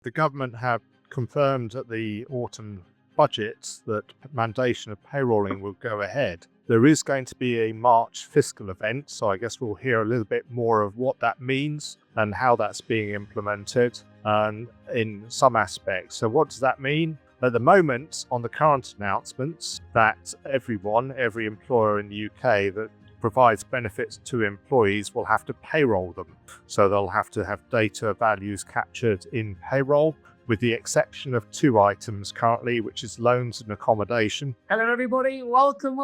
The government have confirmed at the autumn budgets that mandation of payrolling will go ahead. There is going to be a March fiscal event, so I guess we'll hear a little bit more of what that means and how that's being implemented and in some aspects. So what does that mean? At the moment, on the current announcements, that every employer in the UK that provides benefits to employees will have to payroll them. So they'll have to have data values captured in payroll, with the exception of two items currently, which is loans and accommodation. Hello, everybody. Welcome.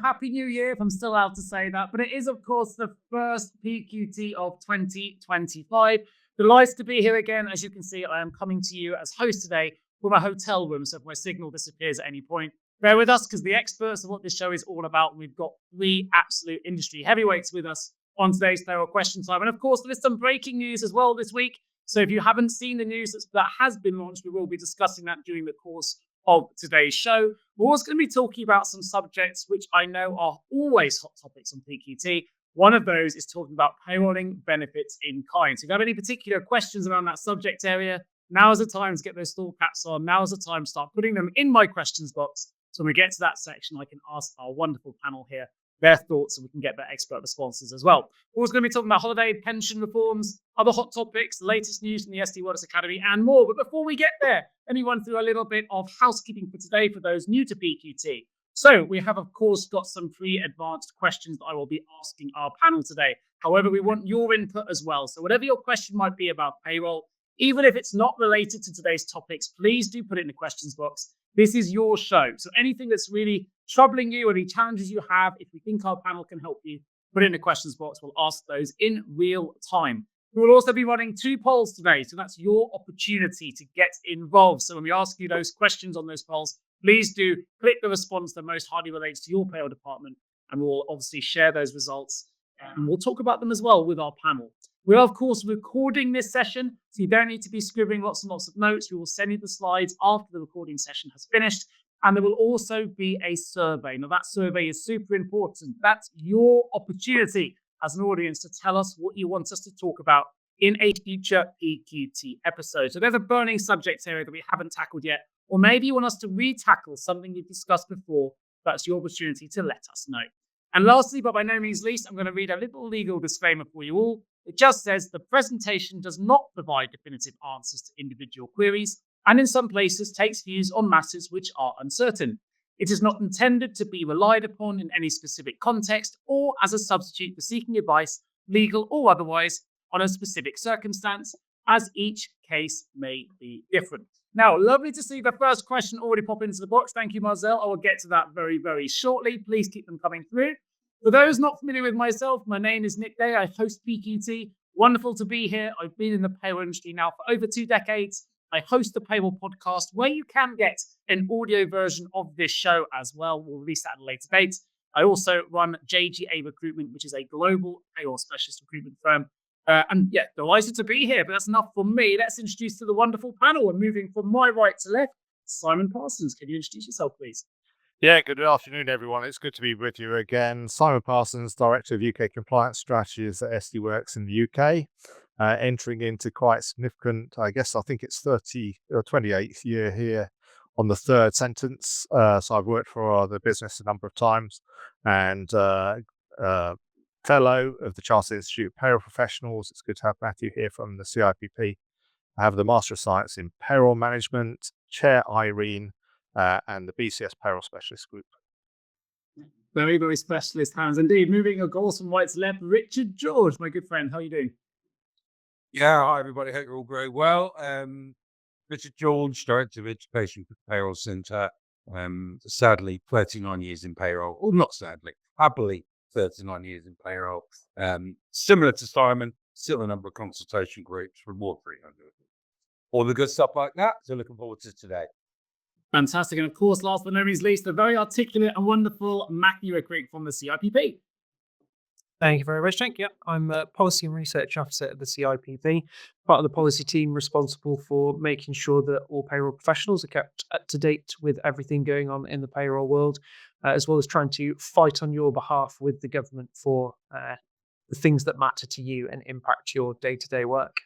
Happy New Year, if I'm still allowed to say that. But it is, of course, the first PQT of 2025. Delighted to be here again. As you can see, I am coming to you as host today from a hotel room. So if my signal disappears at any point, bear with us, because the experts of what this show is all about. We've got three absolute industry heavyweights with us on today's Payroll Question Time. And of course, there's some breaking news as well this week. So if you haven't seen the news that has been launched, we will be discussing that during the course of today's show. We're also going to be talking about some subjects which I know are always hot topics on PQT. One of those is talking about payrolling benefits in kind. So if you have any particular questions around that subject area, now is the time to get those stall caps on. Now is the time to start putting them in my questions box. So when we get to that section, I can ask our wonderful panel here their thoughts, and we can get their expert responses as well. We're also going to be talking about holiday pension reforms, other hot topics, the latest news from the SD Wellness Academy, and more. But before we get there, let me run through a little bit of housekeeping for today for those new to PQT. So we have, of course, got some pre-advanced questions that I will be asking our panel today. However, we want your input as well. So whatever your question might be about payroll, even if it's not related to today's topics, please do put it in the questions box. This is your show. So anything that's really troubling you, any challenges you have, if we think our panel can help you, put it in the questions box. We'll ask those in real time. We will also be running two polls today. So that's your opportunity to get involved. So when we ask you those questions on those polls, please do click the response that most highly relates to your payroll department. And we'll obviously share those results. And we'll talk about them as well with our panel. We are, of course, recording this session, so you don't need to be scribbling lots and lots of notes. We will send you the slides after the recording session has finished. And there will also be a survey. Now, that survey is super important. That's your opportunity as an audience to tell us what you want us to talk about in a future PQT episode. So there's a burning subject area that we haven't tackled yet, or maybe you want us to re-tackle something we've discussed before. That's your opportunity to let us know. And lastly, but by no means least, I'm going to read a little legal disclaimer for you all. It just says the presentation does not provide definitive answers to individual queries, and in some places takes views on matters which are uncertain. It is not intended to be relied upon in any specific context or as a substitute for seeking advice, legal or otherwise, on a specific circumstance, as each case may be different. Now, lovely to see the first question already pop into the box. Thank you, Marcel. I will get to that very, very shortly. Please keep them coming through. For those not familiar with myself, my name is Nick Day. I host PQT. Wonderful to be here. I've been in the payroll industry now for over 2 decades. I host the Payroll Podcast, where you can get an audio version of this show as well. We'll release that at a later date. I also run JGA Recruitment, which is a global payroll specialist recruitment firm. And yeah, delighted to be here, but that's enough for me. Let's introduce to the wonderful panel. We're moving from my right to left. Simon Parsons, can you introduce yourself, please? Yeah, good afternoon, everyone. It's good to be with you again. Simon Parsons, Director of UK Compliance Strategies at SD Works in the UK, entering into quite significant, I think it's 28th year here on the third sentence. So I've worked for the business a number of times, and fellow of the Chartered Institute of Payroll Professionals. It's good to have Matthew here from the CIPP. I have the Master of Science in Payroll Management, Chair Irene, and the BCS Payroll Specialist Group. Very, very specialist hands indeed. Moving of course from right to left, Richard George, my good friend. How are you doing? Yeah, hi everybody. Hope you're all very well. Richard George, Director of Education for Payroll Centre. Sadly, 39 years in payroll. Or not sadly, happily 39 years in payroll. Similar to Simon, still a number of consultation groups, Reward 300. All the good stuff like that. So looking forward to today. Fantastic. And of course, last but not least, the very articulate and wonderful Matthew Eckrick from the CIPP. Thank you very much, Jake. Yeah, I'm a Policy and Research Officer at the CIPP, part of the policy team responsible for making sure that all payroll professionals are kept up to date with everything going on in the payroll world, as well as trying to fight on your behalf with the government for the things that matter to you and impact your day-to-day work.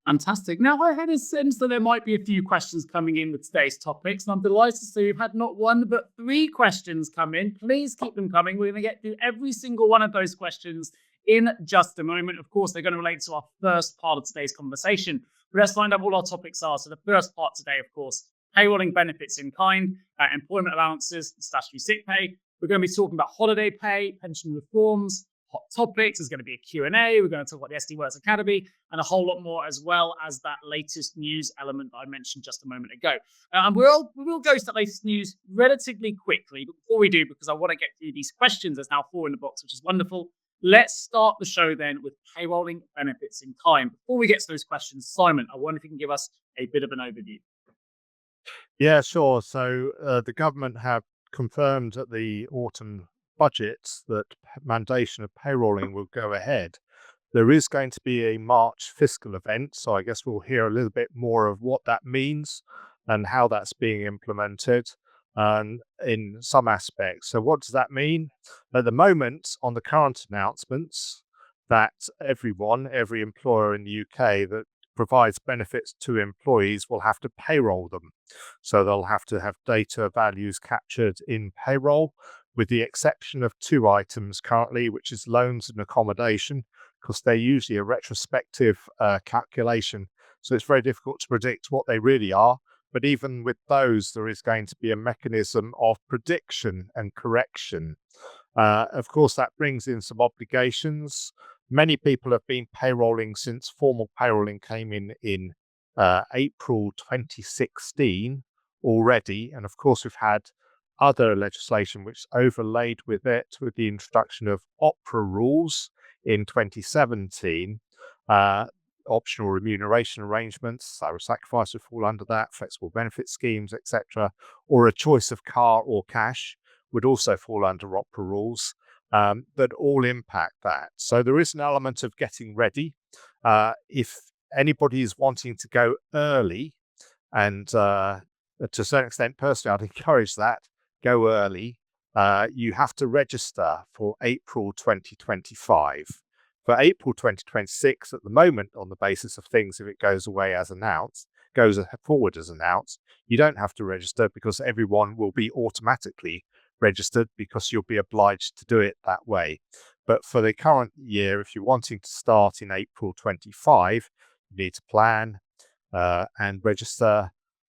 Fantastic. Now, I had a sense that there might be a few questions coming in with today's topics, and I'm delighted to say we've had not one, but 3 questions come in. Please keep them coming. We're going to get through every single one of those questions in just a moment. Of course, they're going to relate to our first part of today's conversation. But let's find out what our topics are. So the first part today, of course, payrolling benefits in kind, employment allowances, statutory sick pay. We're going to be talking about holiday pay, pension reforms, hot topics. There's going to be a Q&A. We're going to talk about the SD Works Academy and a whole lot more, as well as that latest news element that I mentioned just a moment ago. And we will go to that latest news relatively quickly. But before we do, because I want to get through these questions, there's now 4 in the box, which is wonderful. Let's start the show then with payrolling benefits in kind. Before we get to those questions, Simon, I wonder if you can give us a bit of an overview. Yeah, sure. So the government have confirmed at the autumn budgets that mandation of payrolling will go ahead. There is going to be a March fiscal event, so I guess we'll hear a little bit more of what that means and how that's being implemented in some aspects. So what does that mean? At the moment, on the current announcements, that every employer in the UK that provides benefits to employees will have to payroll them. So they'll have to have data values captured in payroll, with the exception of 2 items currently, which is loans and accommodation, because they're usually a retrospective calculation. So it's very difficult to predict what they really are. But even with those, there is going to be a mechanism of prediction and correction. Of course, that brings in some obligations. Many people have been payrolling since formal payrolling came in April 2016 already. And of course, we've had other legislation which overlaid with it, with the introduction of OPRA rules in 2017. Optional remuneration arrangements, salary sacrifice would fall under that, flexible benefit schemes, etc., or a choice of car or cash would also fall under opera rules, that all impact that. So there is an element of getting ready. If anybody is wanting to go early, and to a certain extent, personally, I'd encourage that, go early. You have to register for April 2025. For April 2026, at the moment, on the basis of things, if it goes forward as announced, you don't have to register because everyone will be automatically registered because you'll be obliged to do it that way. But for the current year, if you're wanting to start in April 25, you need to plan and register,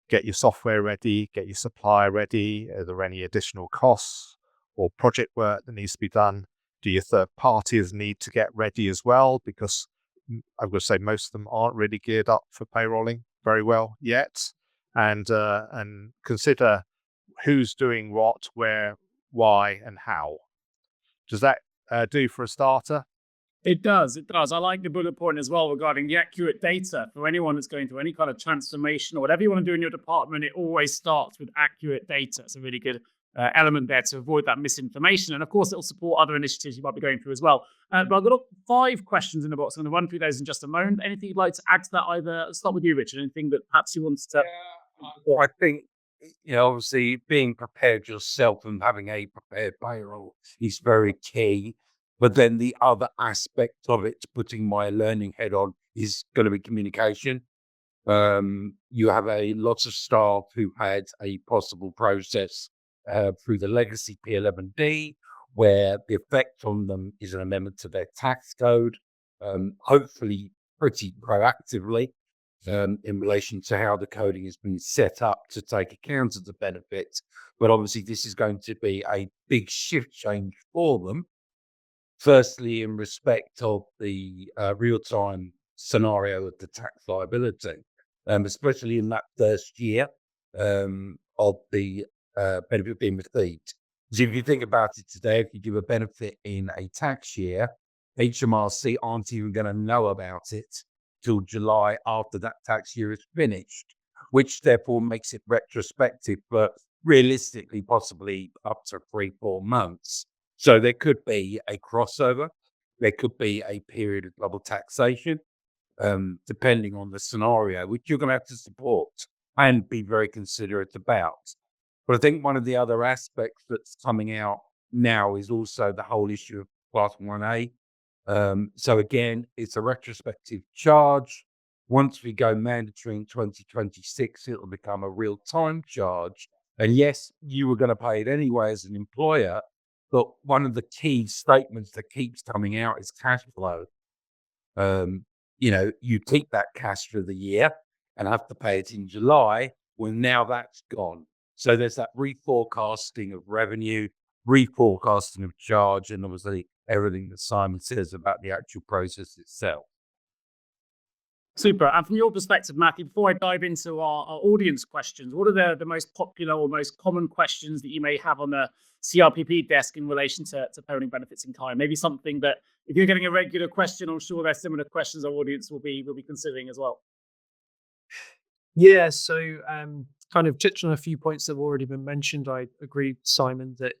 get your software ready, get your supplier ready. Are there any additional costs or project work that needs to be done? Do your third parties need to get ready as well? Because I'm going to say most of them aren't really geared up for payrolling very well yet. And consider who's doing what, where, why, and how. Does that do for a starter? It does. I like the bullet point as well regarding the accurate data. For anyone that's going through any kind of transformation or whatever you want to do in your department, it always starts with accurate data. It's a really good element there to avoid that misinformation. And of course, it'll support other initiatives you might be going through as well. But I've got 5 questions in the box. I'm going to run through those in just a moment. Anything you'd like to add to that? Either start with you, Richard. Anything that perhaps you want to... I think, obviously being prepared yourself and having a prepared payroll is very key. But then the other aspect of it, putting my learning head on, is going to be communication. You have a lot of staff who had a possible process through the legacy P11D, where the effect on them is an amendment to their tax code, hopefully pretty proactively in relation to how the coding has been set up to take account of the benefits. But obviously this is going to be a big shift change for them. Firstly, in respect of the real-time scenario of the tax liability, especially in that first year of the benefit being received. So if you think about it today, if you give a benefit in a tax year, HMRC aren't even going to know about it till July after that tax year is finished, which therefore makes it retrospective, but realistically possibly up to 3-4 months. So there could be a crossover. There could be a period of double taxation, depending on the scenario, which you're going to have to support and be very considerate about. But I think one of the other aspects that's coming out now is also the whole issue of Class 1A. So again, it's a retrospective charge. Once we go mandatory in 2026, it'll become a real time charge. And yes, you were going to pay it anyway as an employer. But one of the key statements that keeps coming out is cash flow. You keep that cash for the year and have to pay it in July. Well, now that's gone. So there's that reforecasting of revenue, reforecasting of charge, and obviously everything that Simon says about the actual process itself. Super. And from your perspective, Matthew, before I dive into our audience questions, what are the most popular or most common questions that you may have on the CRPP desk in relation to parenting benefits in kind? Maybe something that, if you're getting a regular question, I'm sure there's similar questions our audience will be considering as well. Yeah, so kind of touched on a few points that have already been mentioned. I agree, Simon, that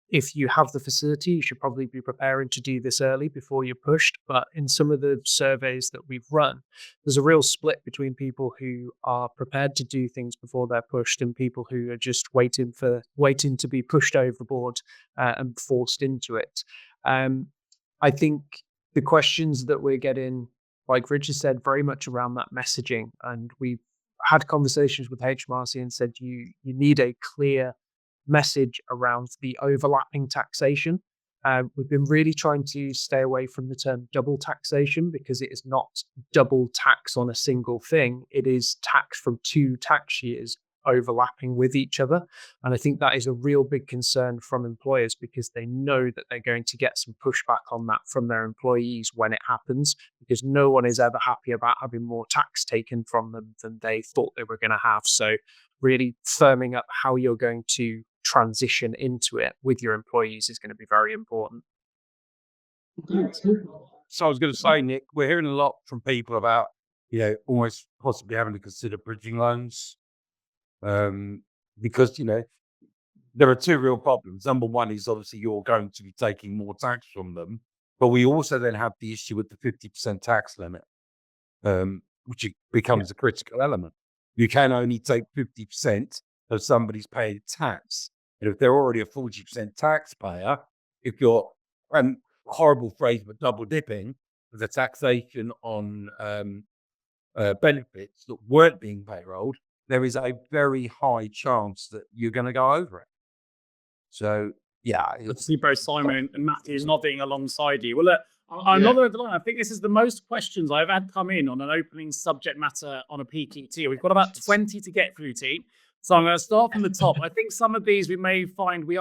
if you have the facility, you should probably be preparing to do this early before you're pushed. But in some of the surveys that we've run, there's a real split between people who are prepared to do things before they're pushed and people who are just waiting to be pushed overboard and forced into it. I think the questions that we're getting, like Richard said, very much around that messaging. And we've had conversations with HMRC and said you need a clear message around the overlapping taxation. We've been really trying to stay away from the term double taxation because it is not double tax on a single thing. It is tax from 2 tax years overlapping with each other. And I think that is a real big concern from employers because they know that they're going to get some pushback on that from their employees when it happens, because no one is ever happy about having more tax taken from them than they thought they were going to have. So really firming up how you're going to transition into it with your employees is going to be very important. So I was going to say, Nick, we're hearing a lot from people about, almost possibly having to consider bridging loans. Because, there are 2 real problems. Number one is obviously you're going to be taking more tax from them, but we also then have the issue with the 50% tax limit, which becomes a critical element. You can only take 50% of somebody's paid tax. And if they're already a 40% taxpayer, if you're, and horrible phrase, but double dipping, the taxation on benefits that weren't being payrolled, there is a very high chance that you're going to go over it. So, yeah. I see both Simon and Matthew is nodding alongside you. Well, look, I'm not going to lie. I think this is the most questions I've had come in on an opening subject matter on a PQT. We've got about 20 to get through, team. So I'm going to start from the top. I think some of these we may find we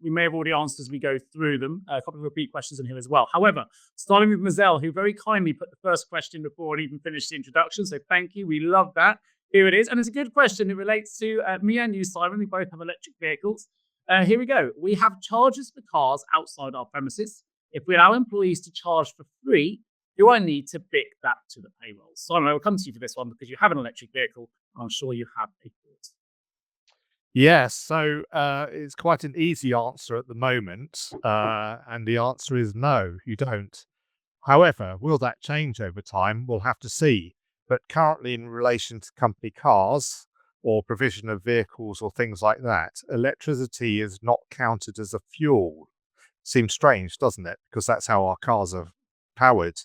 may have already answered as we go through them. A couple of repeat questions in here as well. However, starting with Mazel, who very kindly put the first question before it even finished the introduction. So thank you. We love that. Here it is. And it's a good question. It relates to me and you, Simon. We both have electric vehicles. Here we go. We have charges for cars outside our premises. If we allow employees to charge for free, do I need to BiK that to the payroll? Simon, I will come to you for this one because you have an electric vehicle. I'm sure you have a thought. Yes, so it's quite an easy answer at the moment, and the answer is no, you don't. However, will that change over time? We'll have to see. But currently, in relation to company cars or provision of vehicles or things like that, electricity is not counted as a fuel. Seems strange, doesn't it? Because that's how our cars are powered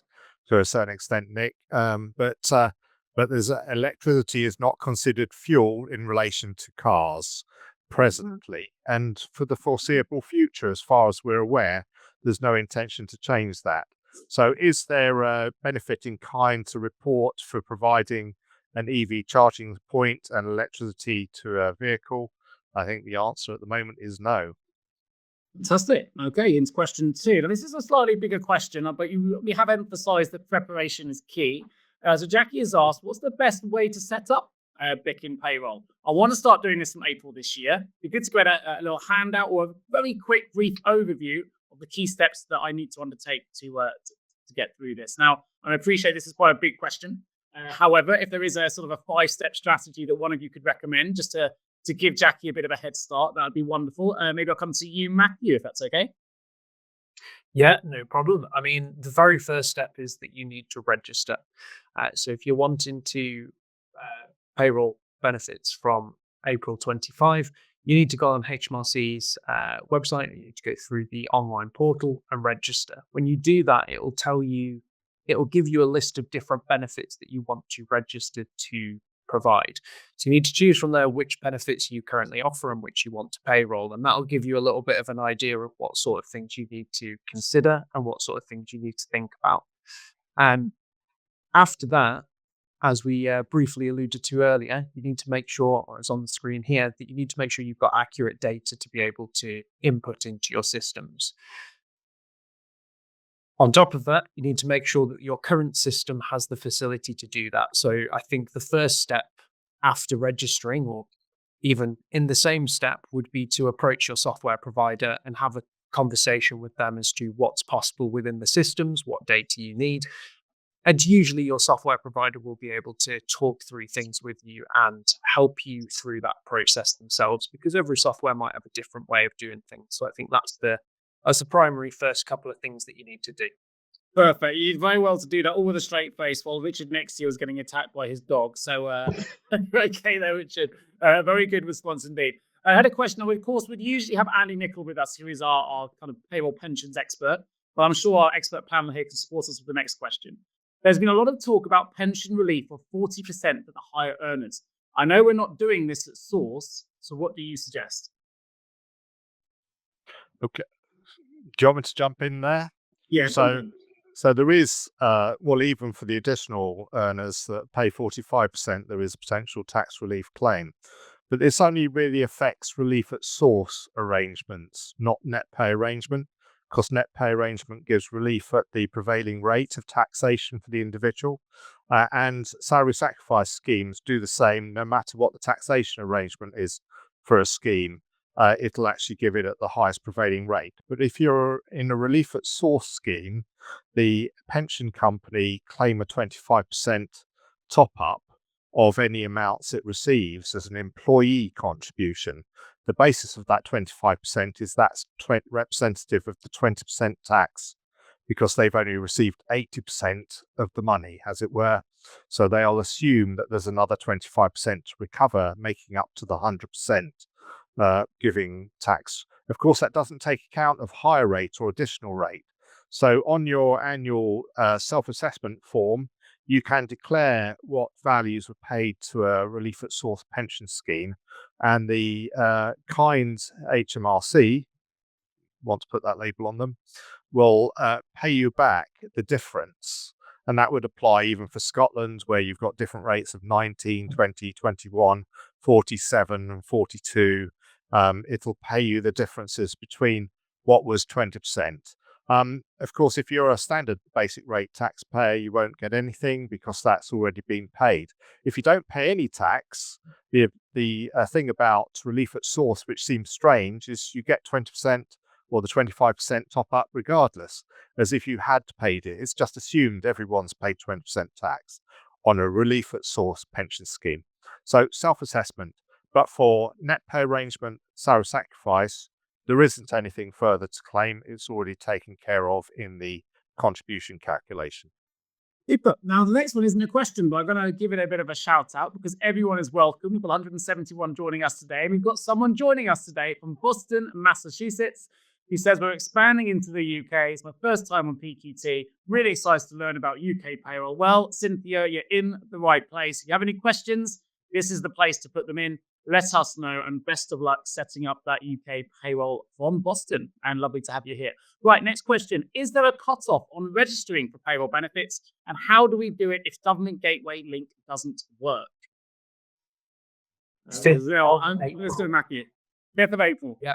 to a certain extent, Nick. But there's electricity is not considered fuel in relation to cars presently. And for the foreseeable future, as far as we're aware, there's no intention to change that. So is there a benefit in kind to report for providing an EV charging point and electricity to a vehicle? I think the answer at the moment is no. Fantastic. Okay, into question 2. Now, this is a slightly bigger question, but we have emphasized that preparation is key. So Jackie has asked, what's the best way to set up BiK in payroll? I want to start doing this from April this year. It'd be good to get a little handout or a very quick, brief overview of the key steps that I need to undertake to get through this. Now, I appreciate this is quite a big question. However, if there is a sort of a 5-step strategy that one of you could recommend just to give Jackie a bit of a head start, that would be wonderful. Maybe I'll come to you, Matthew, if that's okay. Yeah, no problem. I mean, the very first step is that you need to register. So if you're wanting to payroll benefits from April 25, you need to go on HMRC's website. You need to go through the online portal and register. When you do that, it will tell you it'll give you a list of different benefits that you want to register to provide. So you need to choose from there which benefits you currently offer and which you want to payroll. And that'll give you a little bit of an idea of what sort of things you need to consider and what sort of things you need to think about. And after that, as we briefly alluded to earlier, you need to make sure, or it's on the screen here, that you need to make sure you've got accurate data to be able to input into your systems. On top of that, you need to make sure that your current system has the facility to do that. So I think the first step after registering, or even in the same step, would be to approach your software provider and have a conversation with them as to what's possible within the systems, what data you need. And usually your software provider will be able to talk through things with you and help you through that process themselves, because every software might have a different way of doing things. So I think that's the primary first couple of things that you need to do. Perfect. You did very well to do that all with a straight face while Richard next to you was getting attacked by his dog. So, okay there, Richard. Very good response indeed. I had a question. Of course, we'd usually have Andy Nicol with us, who is our kind of payroll pensions expert. But I'm sure our expert panel here can support us with the next question. There's been a lot of talk about pension relief of 40% for the higher earners. I know we're not doing this at source, so what do you suggest? Okay. Do you want me to jump in there? Yeah. So there is, even for the additional earners that pay 45%, there is a potential tax relief claim. But this only really affects relief at source arrangements, not net pay arrangement, because net pay arrangement gives relief at the prevailing rate of taxation for the individual. And salary sacrifice schemes do the same no matter what the taxation arrangement is for a scheme. It'll actually give it at the highest prevailing rate. But if you're in a relief at source scheme, the pension company claim a 25% top up of any amounts it receives as an employee contribution. The basis of that 25% is that's representative of the 20% tax, because they've only received 80% of the money, as it were. So they'll assume that there's another 25% to recover, making up to the 100%. Giving tax. Of course, that doesn't take account of higher rate or additional rate. So on your annual self-assessment form, you can declare what values were paid to a relief at source pension scheme, and the kind HMRC, want to put that label on them, will pay you back the difference. And that would apply even for Scotland, where you've got different rates of 19, 20, 21, 47 and 42. It'll pay you the differences between what was 20%. Of course, if you're a standard basic rate taxpayer, you won't get anything because that's already been paid. If you don't pay any tax, the thing about relief at source, which seems strange, is you get 20% or the 25% top up regardless, as if you had paid it. It's just assumed everyone's paid 20% tax on a relief at source pension scheme. So self-assessment. But for net pay arrangement, salary sacrifice, there isn't anything further to claim. It's already taken care of in the contribution calculation. Super. Now, the next one isn't a question, but I'm going to give it a bit of a shout out because everyone is welcome. We've got 171 joining us today. And we've got someone joining us today from Boston, Massachusetts, who says, we're expanding into the UK. It's my first time on PQT. Really excited to learn about UK payroll. Well, Cynthia, you're in the right place. If you have any questions, this is the place to put them in. Let us know, and best of luck setting up that UK payroll from Boston. And lovely to have you here. Right, next question. Is there a cutoff on registering for payroll benefits? And how do we do it if Government Gateway link doesn't work? Let's do Mackie. 5th of April. Yeah.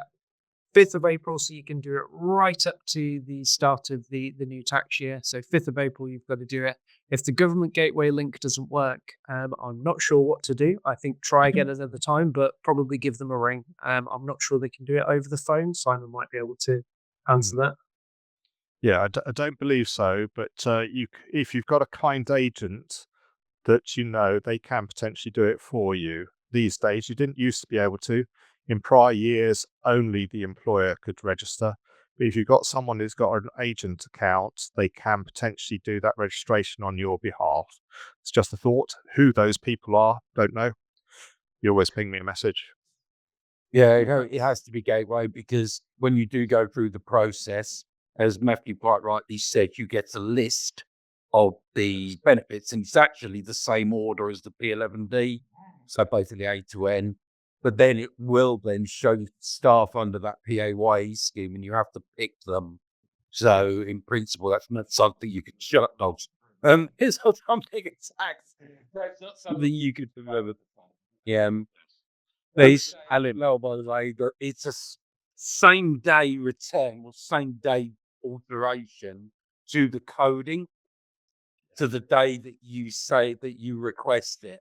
5th of April, so you can do it right up to the start of the new tax year. So 5th of April, you've got to do it. If the Government Gateway link doesn't work, I'm not sure what to do. I think try again another time, but probably give them a ring. I'm not sure they can do it over the phone. Simon might be able to answer that. Yeah, I don't believe so, but if you've got a kind agent that you know, they can potentially do it for you. These days, you didn't used to be able to. In prior years, only the employer could register. But if you've got someone who's got an agent account, they can potentially do that registration on your behalf. It's just a thought. Who those people are, don't know. You always ping me a message. Yeah, it has to be Gateway, because when you do go through the process, as Matthew quite rightly said, you get a list of the benefits, and it's actually the same order as the P11D, so basically A to N. But then it will then show staff under that PAYE scheme, and you have to pick them. So in principle, that's not something you can shut up dogs. It's not something tax. That's not something you could remember. Yeah. Please, and it know, by the way, that it's a same day return or same day alteration to the coding to the day that you say that you request it.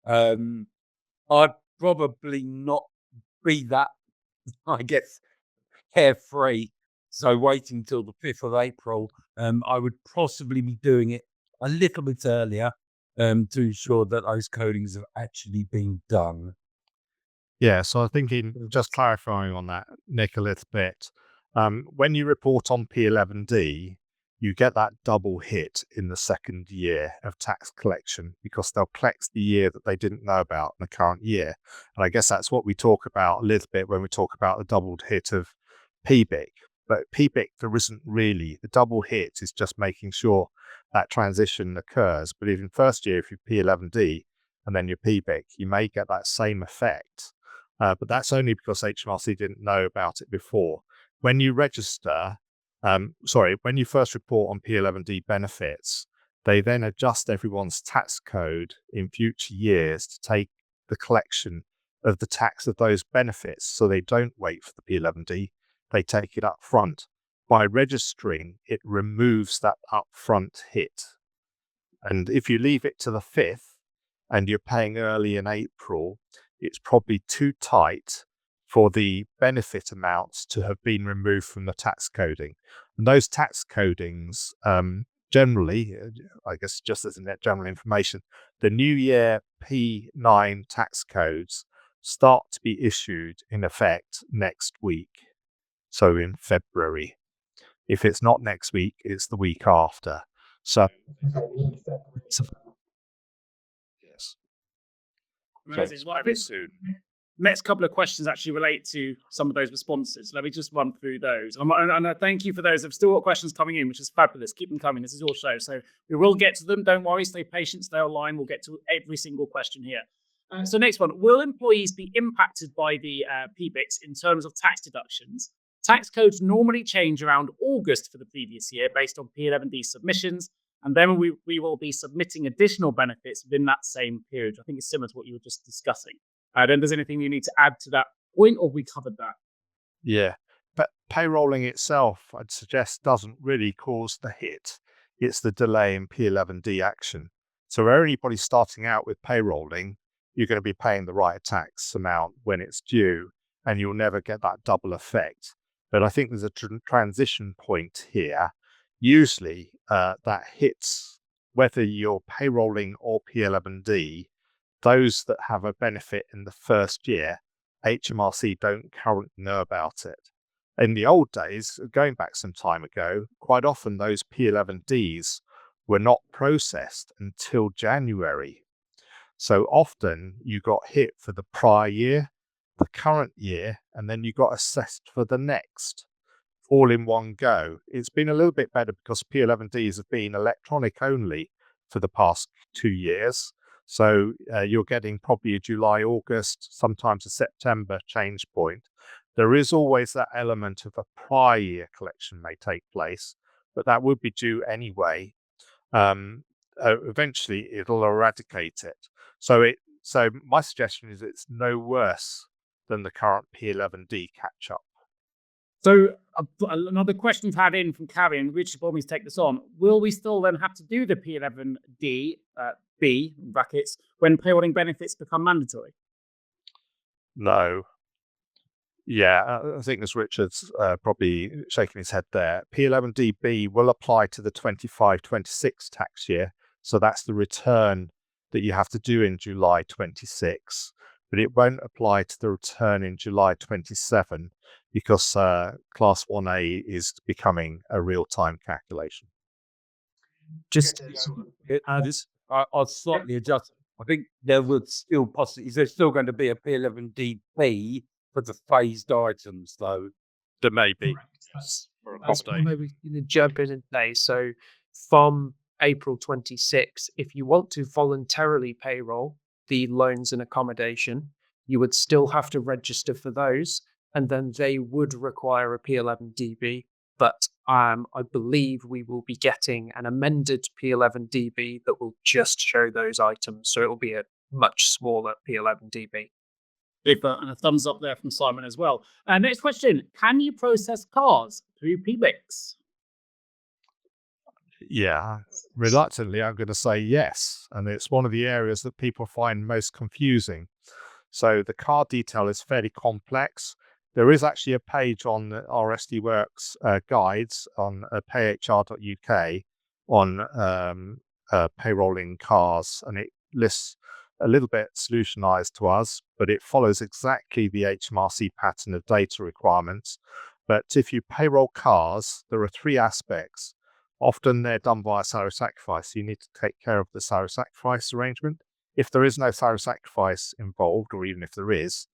I'd probably not be that, I guess, carefree. So waiting till the 5th of April, I would possibly be doing it a little bit earlier to ensure that those codings have actually been done. Yeah, so I'm thinking, just clarifying on that, Nick, a little bit. When you report on P11D, you get that double hit in the second year of tax collection because they'll collect the year that they didn't know about in the current year. And I guess that's what we talk about a little bit when we talk about the doubled hit of PBiK. But PBiK, there isn't really. The double hit is just making sure that transition occurs. But even first year, if you're P11D and then you're PBiK, you may get that same effect. But that's only because HMRC didn't know about it before. When you register, when you first report on P11D benefits, they then adjust everyone's tax code in future years to take the collection of the tax of those benefits. So they don't wait for the P11D, they take it up front. By registering, it removes that upfront hit. And if you leave it to the 5th and you're paying early in April, it's probably too tight for the benefit amounts to have been removed from the tax coding. And those tax codings, generally, I guess just as a general information, the new year P9 tax codes start to be issued in effect next week. So in February. If it's not next week, it's the week after. So, yes. Very soon. Next couple of questions actually relate to some of those responses. Let me just run through those. And I thank you for those. I've still got questions coming in, which is fabulous. Keep them coming. This is your show. So we will get to them. Don't worry. Stay patient. Stay online. We'll get to every single question here. So next one. Will employees be impacted by the PBiKs in terms of tax deductions? Tax codes normally change around August for the previous year based on P11D submissions. And then we will be submitting additional benefits within that same period. I think it's similar to what you were just discussing. Then there's anything you need to add to that point, or we covered that? Yeah, but payrolling itself, I'd suggest, doesn't really cause the hit. It's the delay in P11D action. So for anybody starting out with payrolling, you're going to be paying the right tax amount when it's due, and you'll never get that double effect. But I think there's a transition point here. Usually that hits whether you're payrolling or P11D. Those that have a benefit in the first year, HMRC don't currently know about it. In the old days, going back some time ago, quite often those P11Ds were not processed until January. So often you got hit for the prior year, the current year, and then you got assessed for the next, all in one go. It's been a little bit better because P11Ds have been electronic only for the past 2 years. So you're getting probably a July, August, sometimes a September change point. There is always that element of a prior year collection may take place, but that would be due anyway. Eventually, it'll eradicate it. So my suggestion is it's no worse than the current P11D catch-up. So another question we've had in from Carrie, and Richard told me to take this on. Will we still then have to do the P11D, B, brackets, when payrolling benefits become mandatory? No. Yeah, I think as Richard's probably shaking his head there, P11DB will apply to the 25-26 tax year. So that's the return that you have to do in July 26, but it won't apply to the return in July 27 because Class 1A is becoming a real-time calculation. Just I'll slightly adjust. I think there would still possibly, there's still going to be a P11DB for the phased items, though. There may be. maybe jump in and say, so from April 26, if you want to voluntarily payroll the loans and accommodation, you would still have to register for those, and then they would require a P11DB. But I believe we will be getting an amended P11DB that will just show those items. So it will be a much smaller P11DB. Super, and a thumbs up there from Simon as well. Next question: can you process cars through PBiks? Yeah, reluctantly, I'm going to say yes. And it's one of the areas that people find most confusing. So the car detail is fairly complex. There is actually a page on our SD Works guides on payhr.uk on payrolling cars, and it lists a little bit solutionized to us, but it follows exactly the HMRC pattern of data requirements. But if you payroll cars, there are three aspects. Often they're done via salary sacrifice. You need to take care of the salary sacrifice arrangement. If there is no salary sacrifice involved, or even if there is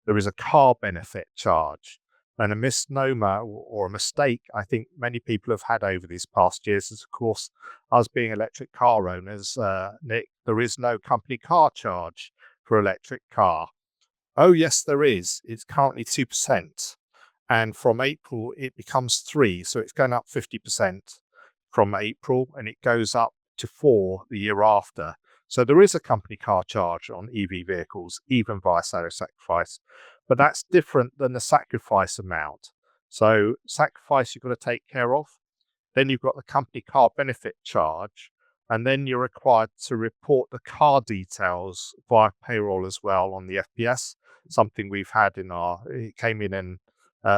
a car benefit charge. And a misnomer or a mistake I think many people have had over these past years is, of course, us being electric car owners, Nick, there is no company car charge for electric car. Oh, yes, there is. It's currently 2%. And from April, it becomes 3%. So it's going up 50% from April, and it goes up to 4% the year after. So there is a company car charge on EV vehicles, even via salary sacrifice, but that's different than the sacrifice amount. So sacrifice you've got to take care of. Then you've got the company car benefit charge, and then you're required to report the car details via payroll as well on the FPS, something we've had it came in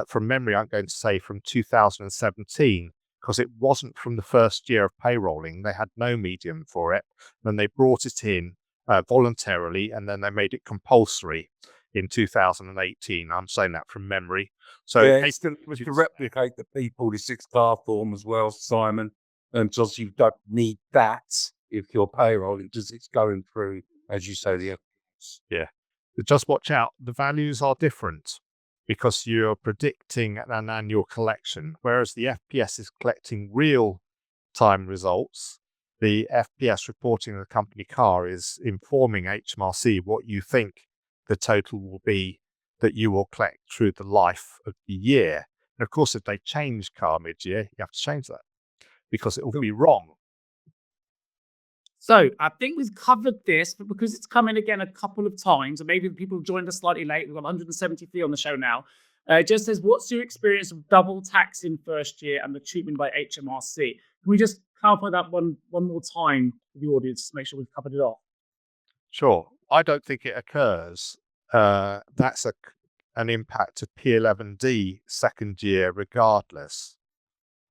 from memory, I'm going to say from 2017, because it wasn't from the first year of payrolling. They had no medium for it. Then they brought it in voluntarily, and then they made it compulsory in 2018. I'm saying that from memory. So it's to replicate the P46 car form as well, Simon. And just you don't need that if you're payrolling, just it's going through, as you say, the FPS. Yeah. But just watch out. The values are different, because you're predicting an annual collection, whereas the FPS is collecting real-time results. The FPS reporting of the company car is informing HMRC what you think the total will be that you will collect through the life of the year. And of course, if they change car mid-year, you have to change that, because it will be wrong. So I think we've covered this, but because it's come in again a couple of times, and maybe the people joined us slightly late, we've got 173 on the show now. It just says, what's your experience of double tax in first year and the treatment by HMRC? Can we just clarify that one more time for the audience to make sure we've covered it off? Sure. I don't think it occurs. That's an impact of P11D second year regardless.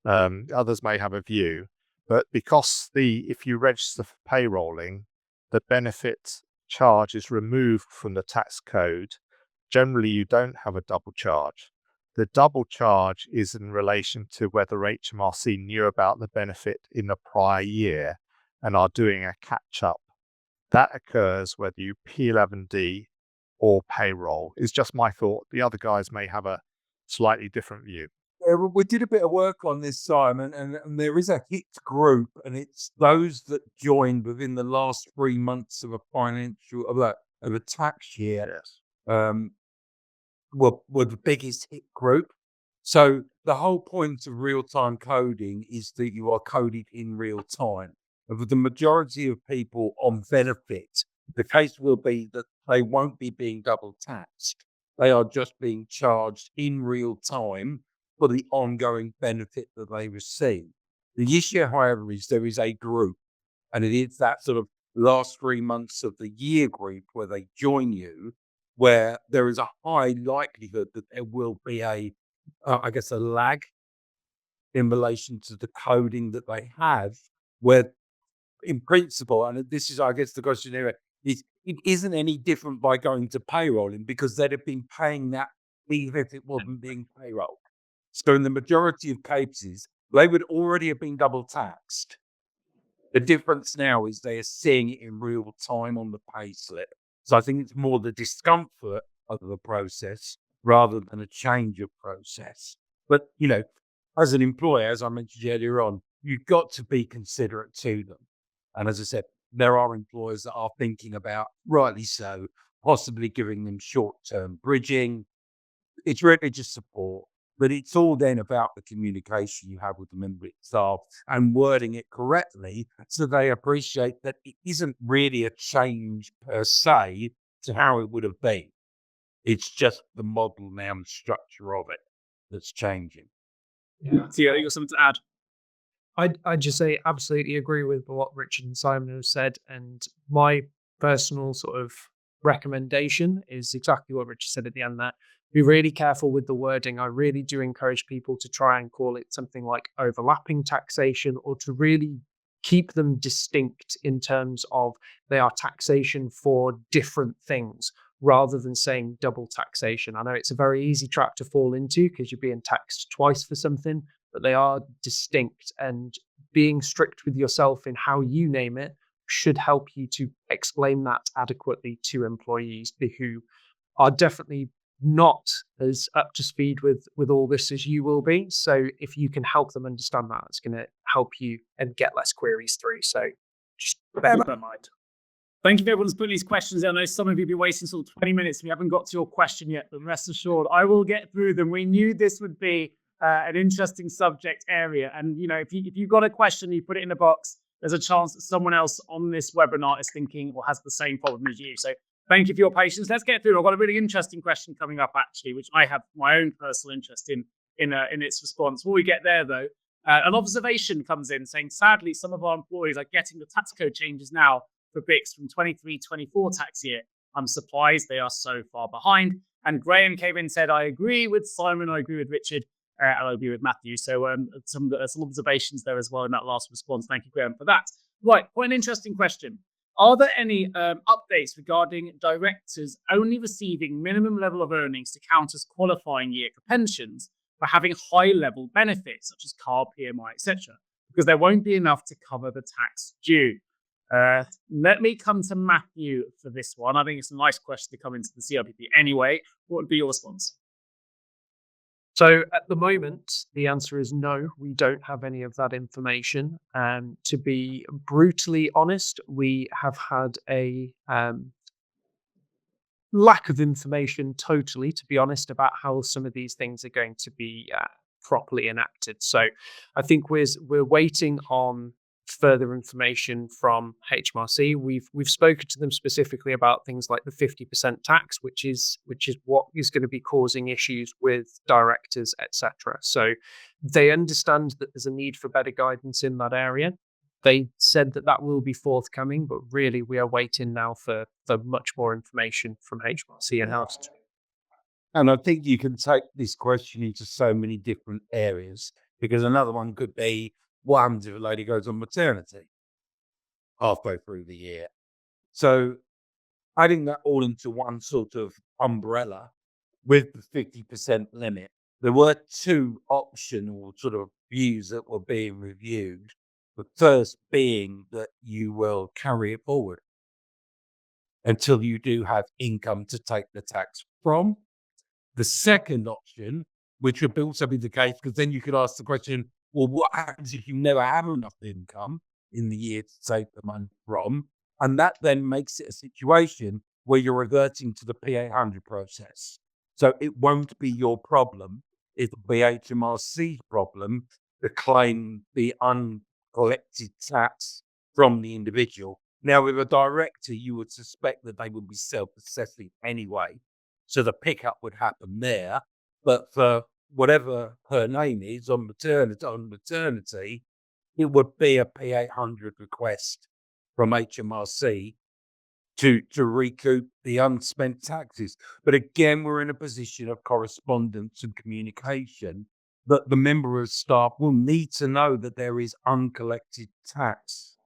Others may have a view. But because if you register for payrolling, the benefit charge is removed from the tax code. Generally, you don't have a double charge. The double charge is in relation to whether HMRC knew about the benefit in the prior year and are doing a catch-up. That occurs whether you P11D or payroll. It's just my thought. The other guys may have a slightly different view. We did a bit of work on this, Simon, and there is a hit group, and it's those that joined within the last 3 months of a tax year. Yes. Were the biggest hit group. So the whole point of real-time coding is that you are coded in real time. And for the majority of people on benefit, the case will be that they won't be being double taxed. They are just being charged in real time for the ongoing benefit that they receive. The issue, however, is there is a group, and it is that sort of last 3 months of the year group where they join you, where there is a high likelihood that there will be a lag in relation to the coding that they have, where in principle, and this is, I guess, the question here, is it isn't any different by going to payrolling, because they'd have been paying that even if it wasn't being payrolled. So in the majority of cases, they would already have been double taxed. The difference now is they are seeing it in real time on the pay slip. So I think it's more the discomfort of the process rather than a change of process. But, as an employer, as I mentioned earlier on, you've got to be considerate to them. And as I said, there are employers that are thinking about, rightly so, possibly giving them short-term bridging. It's really just support, but it's all then about the communication you have with the member of staff and wording it correctly so they appreciate that it isn't really a change per se to how it would have been. It's just the model now and structure of it that's changing. So you got something to add? I'd just say absolutely agree with what Richard and Simon have said. And my personal sort of recommendation is exactly what Richard said at the end there. Be really careful with the wording. I really do encourage people to try and call it something like overlapping taxation, or to really keep them distinct in terms of they are taxation for different things, rather than saying double taxation. I know it's a very easy trap to fall into because you're being taxed twice for something, but they are distinct, and being strict with yourself in how you name it should help you to explain that adequately to employees who are definitely not as up to speed with all this as you will be. So if you can help them understand that, it's going to help you and get less queries through. So just bear that in mind. Thank you for everyone's putting these questions in. I know some of you have been waiting sort of 20 minutes. We haven't got to your question yet, but rest assured, I will get through them. We knew this would be an interesting subject area. And, if you've got a question, you put it in the box, there's a chance that someone else on this webinar is thinking or has the same problem as you. So thank you for your patience. Let's get through it. I've got a really interesting question coming up, actually, which I have my own personal interest in its response. Before we get there, though, an observation comes in saying, sadly, some of our employees are getting the tax code changes now for BiCs from 23-24 tax year. I'm surprised they are so far behind. And Graham came in and said, I agree with Simon, I agree with Richard, and I agree with Matthew. So some observations there as well in that last response. Thank you, Graham, for that. Right, quite an interesting question. Are there any updates regarding directors only receiving minimum level of earnings to count as qualifying year for pensions for having high level benefits such as car, PMI, etc.? Because there won't be enough to cover the tax due. Let me come to Matthew for this one. I think it's a nice question to come into the CRPP anyway. What would be your response? So at the moment, the answer is no, we don't have any of that information. To be brutally honest, we have had a lack of information totally, to be honest, about how some of these things are going to be properly enacted. So I think we're waiting on further information from HMRC. We've spoken to them specifically about things like the 50% tax, which is what is going to be causing issues with directors, etc. So they understand that there's a need for better guidance in that area. They said that will be forthcoming, but really we are waiting now for much more information from HMRC and how. And I think you can take this question into so many different areas, because another one could be, what happens if a lady goes on maternity halfway through the year? So adding that all into one sort of umbrella with the 50% limit, there were two optional sort of views that were being reviewed. The first being that you will carry it forward until you do have income to take the tax from. The second option, which would also be the case, because then you could ask the question, well, what happens if you never have enough income in the year to take the money from? And that then makes it a situation where you're reverting to the P800 process. So it won't be your problem. It'll be HMRC's problem to claim the uncollected tax from the individual. Now, with a director, you would suspect that they would be self-assessing anyway. So the pickup would happen there. But for whatever her name is on maternity, it would be a P800 request from HMRC to recoup the unspent taxes. But again, we're in a position of correspondence and communication that the member of staff will need to know that there is uncollected tax.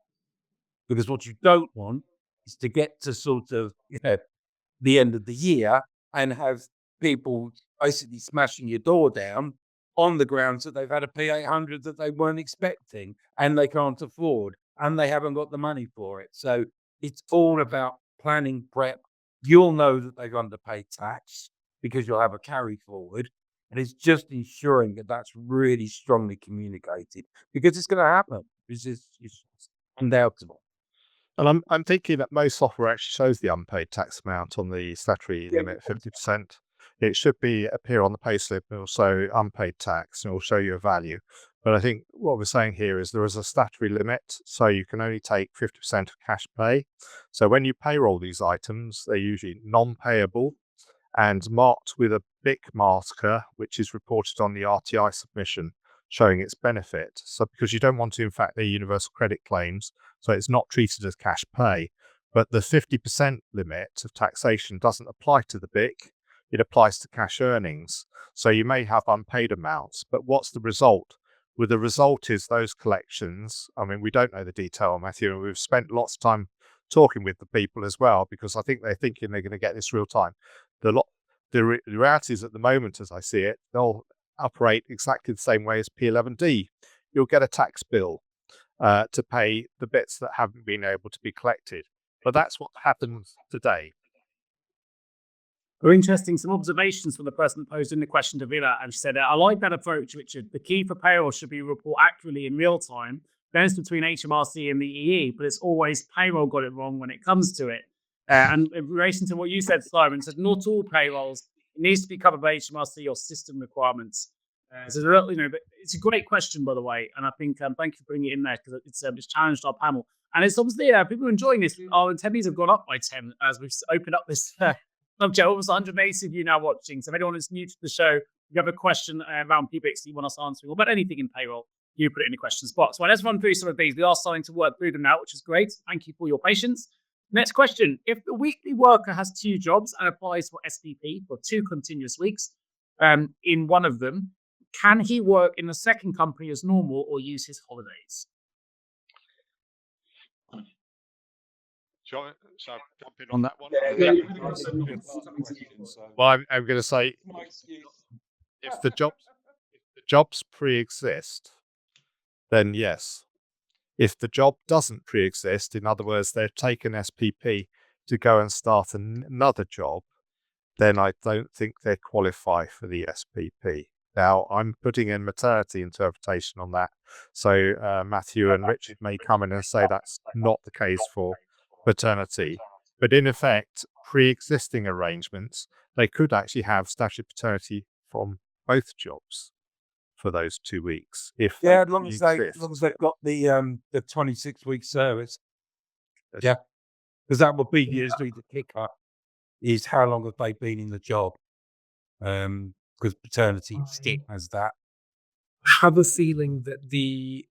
Because what you don't want is to get to sort of the end of the year and have people basically smashing your door down on the grounds that they've had a P800 that they weren't expecting and they can't afford and they haven't got the money for it. So it's all about planning, prep. You'll know that they've underpaid tax because you'll have a carry forward. And it's just ensuring that that's really strongly communicated, because it's going to happen. It's undoubtable. And I'm thinking that most software actually shows the unpaid tax amount on the statutory limit, 50%. It should appear on the payslip and also unpaid tax, and it will show you a value. But I think what we're saying here is there is a statutory limit, so you can only take 50% of cash pay. So when you payroll these items, they're usually non-payable and marked with a BiK marker, which is reported on the RTI submission, showing its benefit. So because you don't want to, in fact, they're universal credit claims, so it's not treated as cash pay. But the 50% limit of taxation doesn't apply to the BiK, it applies to cash earnings. So you may have unpaid amounts, but what's the result? Well, the result is those collections. I mean, we don't know the detail, Matthew, and we've spent lots of time talking with the people as well, because I think they're thinking they're going to get this real time. The reality is, at the moment, as I see it, they'll operate exactly the same way as P11D. You'll get a tax bill to pay the bits that haven't been able to be collected. But that's what happens today. Very interesting. Some observations from the person posing the question to Villa, and she said, I like that approach, Richard. The key for payroll should be report accurately in real time. There's between HMRC and the EE, but it's always payroll got it wrong when it comes to it. And in relation to what you said, Simon, said not all payrolls, it needs to be covered by HMRC or system requirements. So, it's a great question, by the way, and I think thank you for bringing it in there, because it's challenged our panel, and it's obviously people are enjoying this. Our attendees have gone up by 10 as we've opened up this subject. Almost 180 of you now watching. So if anyone is new to the show, if you have a question around PBiK you want us answering, or about anything in payroll, you put it in the questions box. Well, let's run through some of these. We are starting to work through them now, which is great. Thank you for your patience. Next question. If the weekly worker has 2 jobs and applies for SPP for 2 continuous weeks, in one of them, can he work in the second company as normal or use his holidays? Shall I jump in on that one? So, Well, I'm going to say, if the jobs pre-exist, then yes. If the job doesn't pre-exist, in other words, they've taken SPP to go and start another job, then I don't think they qualify for the SPP. Now, I'm putting in maternity interpretation on that. So Matthew and Richard may come in and say that's not the case for paternity. But in effect, pre-existing arrangements, they could actually have statutory paternity from both jobs for those 2 weeks. as long as they've got the 26-week service. Yeah, because that would be usually the kicker, is how long have they been in the job? Because paternity still has that. I have a feeling that the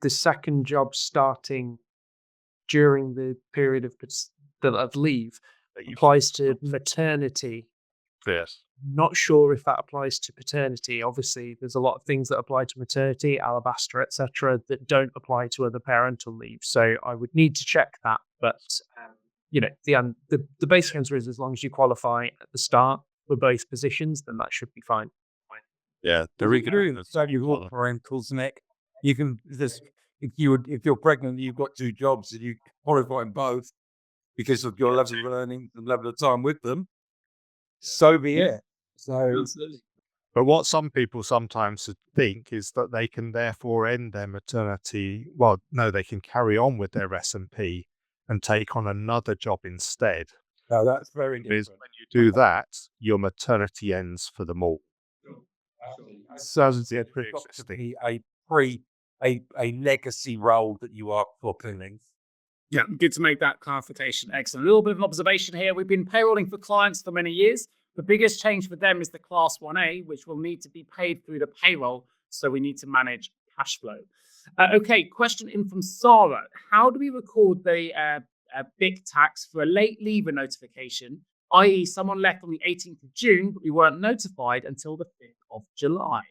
second job starting during the period of leave applies to maternity. Yes. Not sure if that applies to paternity. Obviously, there's a lot of things that apply to maternity, alabaster, etc., that don't apply to other parental leave. So I would need to check that. But the basic answer is, as long as you qualify at the start for both positions, then that should be fine. Yeah, So you've got parentals, Nick. You can if you're pregnant, you've got 2 jobs and you qualify in both because of your level of learning and level of time with them. So be it. So, but what some people sometimes think is that they can therefore end their maternity. Well, no, they can carry on with their S&P and take on another job instead. no, that's very Because different. when you do that, your maternity ends for them all. So it's got to be a legacy role that you are fulfilling. Yeah, good to make that clarification. Excellent. A little bit of an observation here. We've been payrolling for clients for many years. The biggest change for them is the Class 1A, which will need to be paid through the payroll. So we need to manage cash flow. Okay, question in from Sarah. How do we record the BiK tax for a late leaver notification, i.e. someone left on the 18th of June, but we weren't notified until the 5th of July?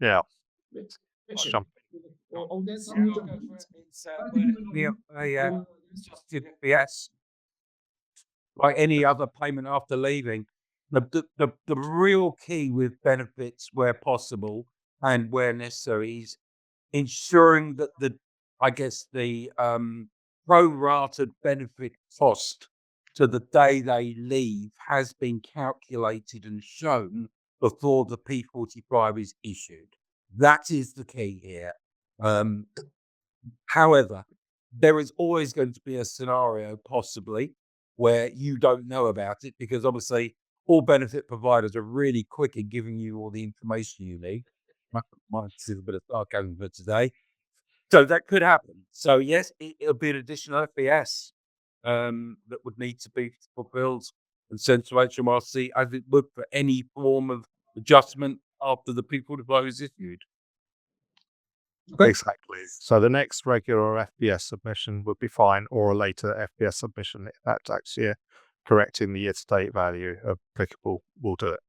Yeah. Richard. Jump. Yes, like any other payment after leaving. The real key with benefits, where possible and where necessary, is ensuring that the prorated benefit cost to the day they leave has been calculated and shown before the P45 is issued. That is the key here. However, there is always going to be a scenario possibly where you don't know about it, because obviously all benefit providers are really quick at giving you all the information you need. Might see a bit of sarcasm for today. So that could happen. So yes, it'll be an additional FBS that would need to be fulfilled and sent to HMRC, as it would for any form of adjustment after the P45 is issued. Exactly. So the next regular FBS submission would be fine, or a later FBS submission if that tax year correcting the year-to-date value applicable will do it.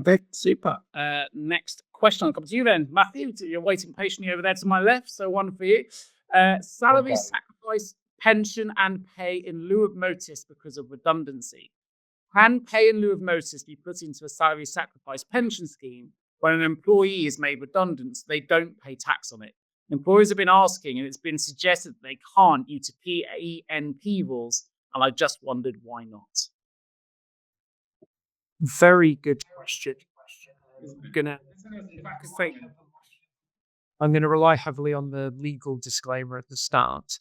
Okay, super. Next question will come to you then, Matthew. You're waiting patiently over there to my left, so one for you. Salary sacrifice, pension and pay in lieu of notice because of redundancy. Can pay in lieu of notice be put into a salary sacrifice pension scheme when an employee is made redundant so they don't pay tax on it? Employers have been asking, and it's been suggested that they can't due to PANP rules, and I just wondered why not. Very good question. I'm gonna rely heavily on the legal disclaimer at the start.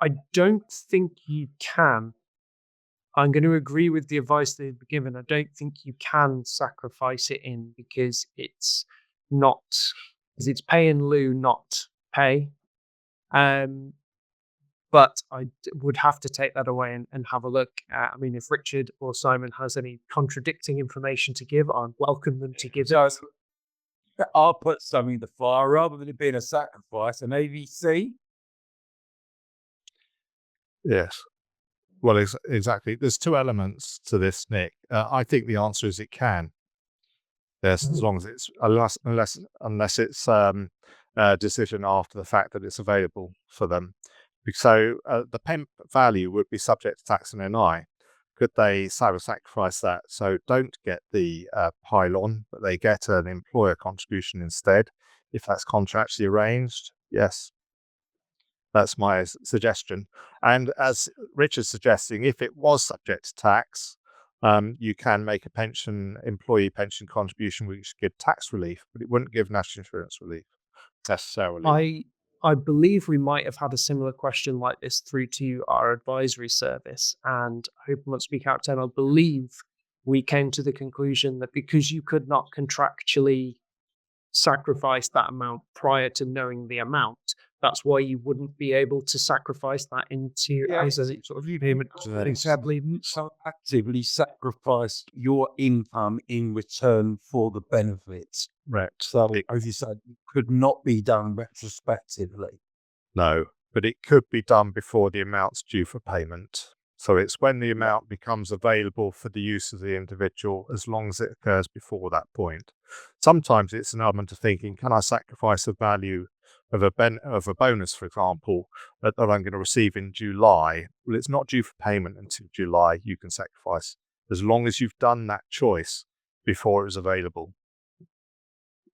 I don't think you can. I'm going to agree with the advice they've been given. I don't think you can sacrifice it in, because it's pay in lieu, not pay. But I would have to take that away and have a look. I mean, if Richard or Simon has any contradicting information to give, I'd welcome them to give it. I'll put something in the fire rather than it being a sacrifice, an AVC. Yes. Well, exactly. There's two elements to this, Nick. I think the answer is it can. Yes, as long as it's unless it's a decision after the fact that it's available for them. So the PEMP value would be subject to tax and NI. Could they salary sacrifice that? So don't get the pile-on, but they get an employer contribution instead, if that's contractually arranged. Yes. That's my suggestion. And as Richard's suggesting, if it was subject to tax, you can make a employee pension contribution which give tax relief, but it wouldn't give national insurance relief necessarily. I believe we might have had a similar question like this through to our advisory service, and I hope I won't speak out of turn. I believe we came to the conclusion that because you could not contractually sacrifice that amount prior to knowing the amount, that's why you wouldn't be able to sacrifice that into as a sort of payment. So actively sacrifice your income in return for the benefits. Right. So, as you said, it could not be done retrospectively. No, but it could be done before the amount's due for payment. So it's when the amount becomes available for the use of the individual, as long as it occurs before that point. Sometimes it's an element of thinking, can I sacrifice the value of a bonus, for example, that I'm going to receive in July? Well, it's not due for payment until July. You can sacrifice as long as you've done that choice before it was available.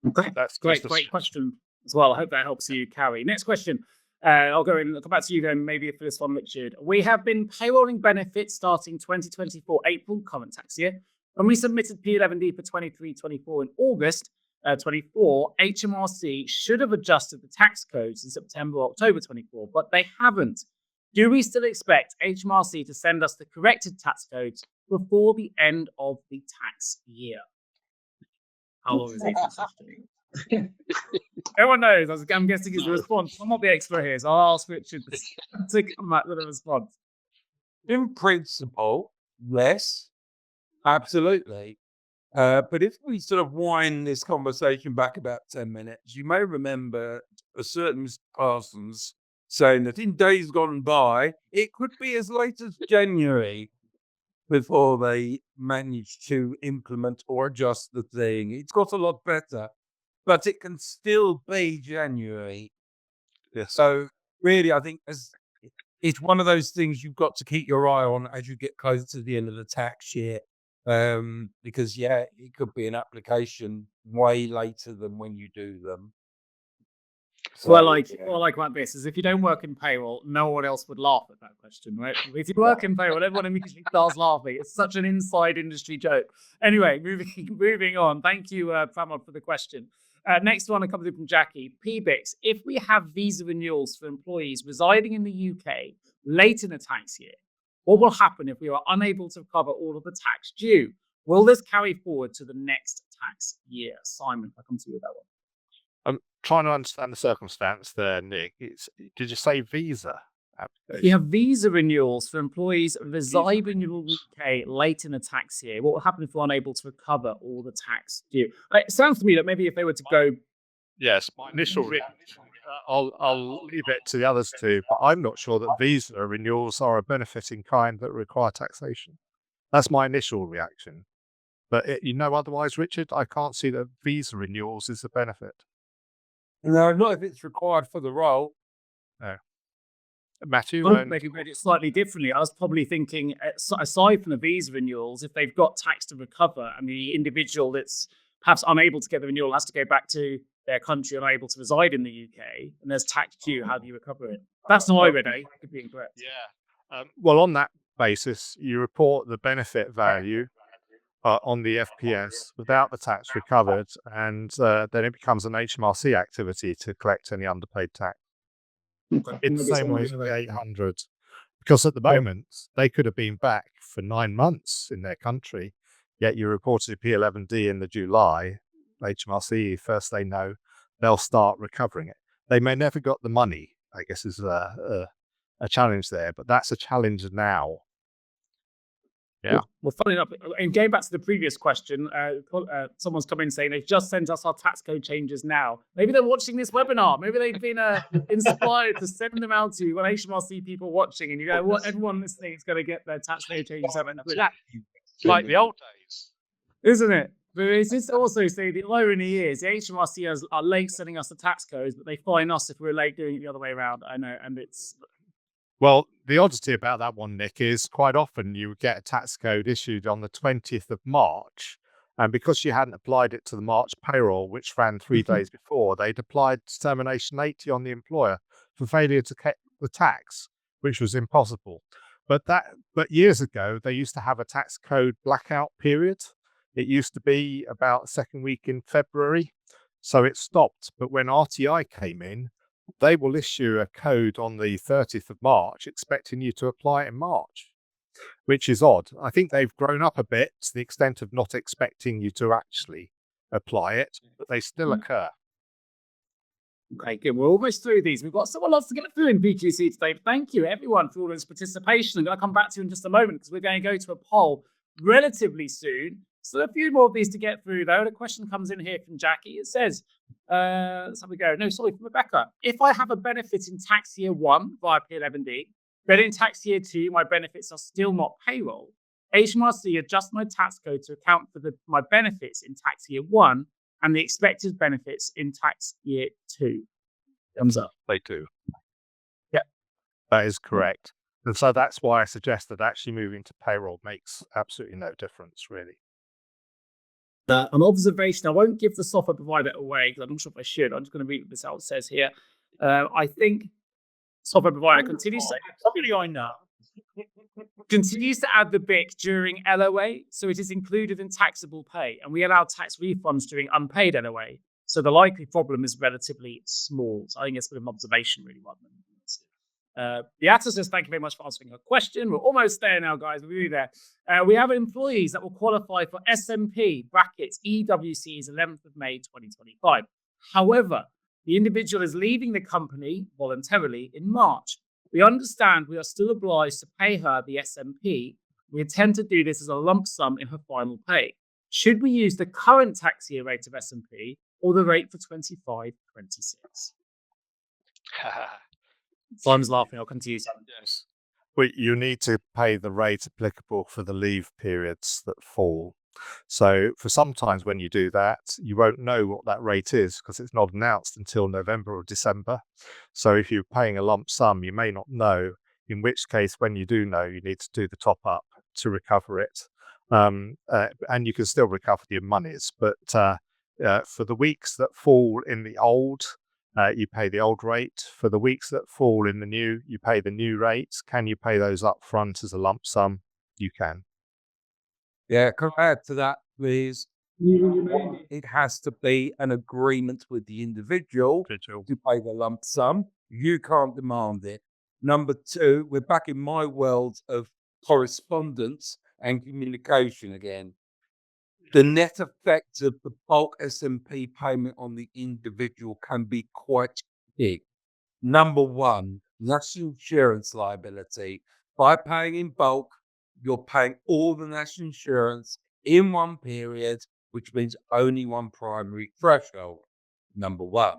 Okay, that's great question as well. I hope that helps you, Carrie. Next question. I'll come back to you then, maybe for this one, Richard. We have been payrolling benefits starting 2024 April, current tax year. When we submitted P11D for 23-24 in August 24, HMRC should have adjusted the tax codes in September or October 24, but they haven't. Do we still expect HMRC to send us the corrected tax codes before the end of the tax year? How long is it? Everyone knows. I'm guessing it's the response. I'm not the expert here, so I'll ask Richard to come back with a response. In principle, yes, absolutely. But if we sort of wind this conversation back about 10 minutes, you may remember a certain Mr. Parsons saying that in days gone by, it could be as late as January before they managed to implement or adjust the thing. It's got a lot better, but it can still be January. Yes. So really, I think it's one of those things you've got to keep your eye on as you get closer to the end of the tax year. Because it could be an application way later than when you do them. What I like about this is if you don't work in payroll, no one else would laugh at that question, right? If you work in payroll, everyone immediately starts laughing. It's such an inside industry joke. Anyway, moving on. Thank you, Pramod, for the question. Next one comes in from Jackie. PBiK, if we have visa renewals for employees residing in the UK late in the tax year, what will happen if we are unable to cover all of the tax due? Will this carry forward to the next tax year? Simon, I'll come to you with that one. I'm trying to understand the circumstance there, Nick. Did you say visa application? You have visa renewals for employees residing in the UK late in the tax year. What will happen if we're unable to recover all the tax due? It sounds to me that maybe if they were to go... Yes, my initial reaction, I'll leave it to the others too, but I'm not sure that visa renewals are a benefit in kind that require taxation. That's my initial reaction. But otherwise, Richard, I can't see that visa renewals is a benefit. No, not if it's required for the role. Matthew? Maybe read it slightly differently. I was probably thinking, aside from the visa renewals, if they've got tax to recover and the individual that's perhaps unable to get the renewal has to go back to their country, unable to reside in the UK, and there's tax due, how do you recover it? That's how I read it. I could be incorrect. Yeah. Well, on that basis, you report the benefit value on the FPS without the tax recovered, and then it becomes an HMRC activity to collect any underpaid tax. In the same way as the 800, because at the moment they could have been back for 9 months in their country, yet you reported P11D in the July. HMRC, first they know, they'll start recovering it. They may never got the money, I guess, is a challenge there, but that's a challenge now. Yeah. Well, funny enough, and going back to the previous question, someone's come in saying they've just sent us our tax code changes now. Maybe they're watching this webinar. Maybe they've been inspired to send them out to HMRC people watching, and you go, "Well, everyone listening is going to get their tax code changes." Like the old days, isn't it? But it's just also say the irony is the HMRC are late sending us the tax codes, but they fine us if we're late doing it the other way around. I know, and it's. Well, the oddity about that one, Nick, is quite often you would get a tax code issued on the 20th of March, and because you hadn't applied it to the March payroll, which ran 3 days before, they'd applied Determination 80 on the employer for failure to collect the tax, which was impossible. But years ago, they used to have a tax code blackout period. It used to be about the second week in February, so it stopped. But when RTI came in, they will issue a code on the 30th of March expecting you to apply it in March, which is odd. I think they've grown up a bit to the extent of not expecting you to actually apply it, but they still occur. Okay, good. We're almost through these. We've got someone else to get through in PQC today. Thank you, everyone, for all this participation. I'm going to come back to you in just a moment because we're going to go to a poll relatively soon. So a few more of these to get through, though. The question comes in here from Jackie. It says, let's have a go. No, sorry, from Rebecca. If I have a benefit in tax year 1 via P11D, but in tax year 2, my benefits are still not payroll, HMRC adjust my tax code to account for my benefits in tax year 1 and the expected benefits in tax year 2. Thumbs up. They do. Yeah. That is correct. And so that's why I suggest that actually moving to payroll makes absolutely no difference, really. An observation, I won't give the software provider away because I'm not sure if I should. I'm just going to read what this out says here. I think software provider continues to add the BiK during LOA, so it is included in taxable pay, and we allow tax refunds during unpaid LOA. So the likely problem is relatively small. So I think it's a bit of an observation, really, rather than. Beata says, thank you very much for answering her question. We're almost there now, guys. We're really there. We have employees that will qualify for SMP brackets EWC's 11th of May 2025. However, the individual is leaving the company voluntarily in March. We understand we are still obliged to pay her the SMP. We intend to do this as a lump sum in her final pay. Should we use the current tax year rate of SMP or the rate for 25-26? Simon's laughing. I'll continue. Yes. Well, you need to pay the rate applicable for the leave periods that fall. So for sometimes when you do that, you won't know what that rate is because it's not announced until November or December. So if you're paying a lump sum, you may not know, in which case when you do know, you need to do the top up to recover it. And you can still recover your monies. But for the weeks that fall in the old You pay the old rate. For the weeks that fall in the new, you pay the new rates. Can you pay those up front as a lump sum? You can. Yeah, can I add to that, please? It has to be an agreement with the individual to pay the lump sum. You can't demand it. Number two, we're back in my world of correspondence and communication again. The net effect of the bulk S&P payment on the individual can be quite big. Number one, national insurance liability. By paying in bulk, you're paying all the national insurance in one period, which means only one primary threshold. Number one.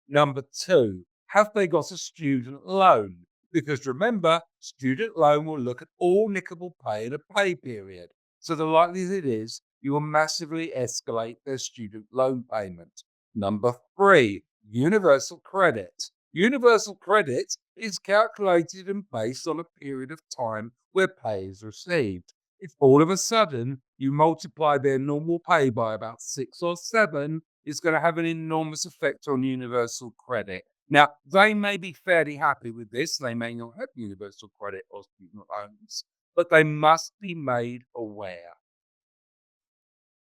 Number two, have they got a student loan? Because remember, student loan will look at all nickable pay in a pay period. So the likelihood is you will massively escalate their student loan payment. Number three, universal credit. Universal credit is calculated and based on a period of time where pay is received. If all of a sudden you multiply their normal pay by about 6 or 7, it's going to have an enormous effect on universal credit. Now, they may be fairly happy with this. They may not have universal credit or student loans, but they must be made aware.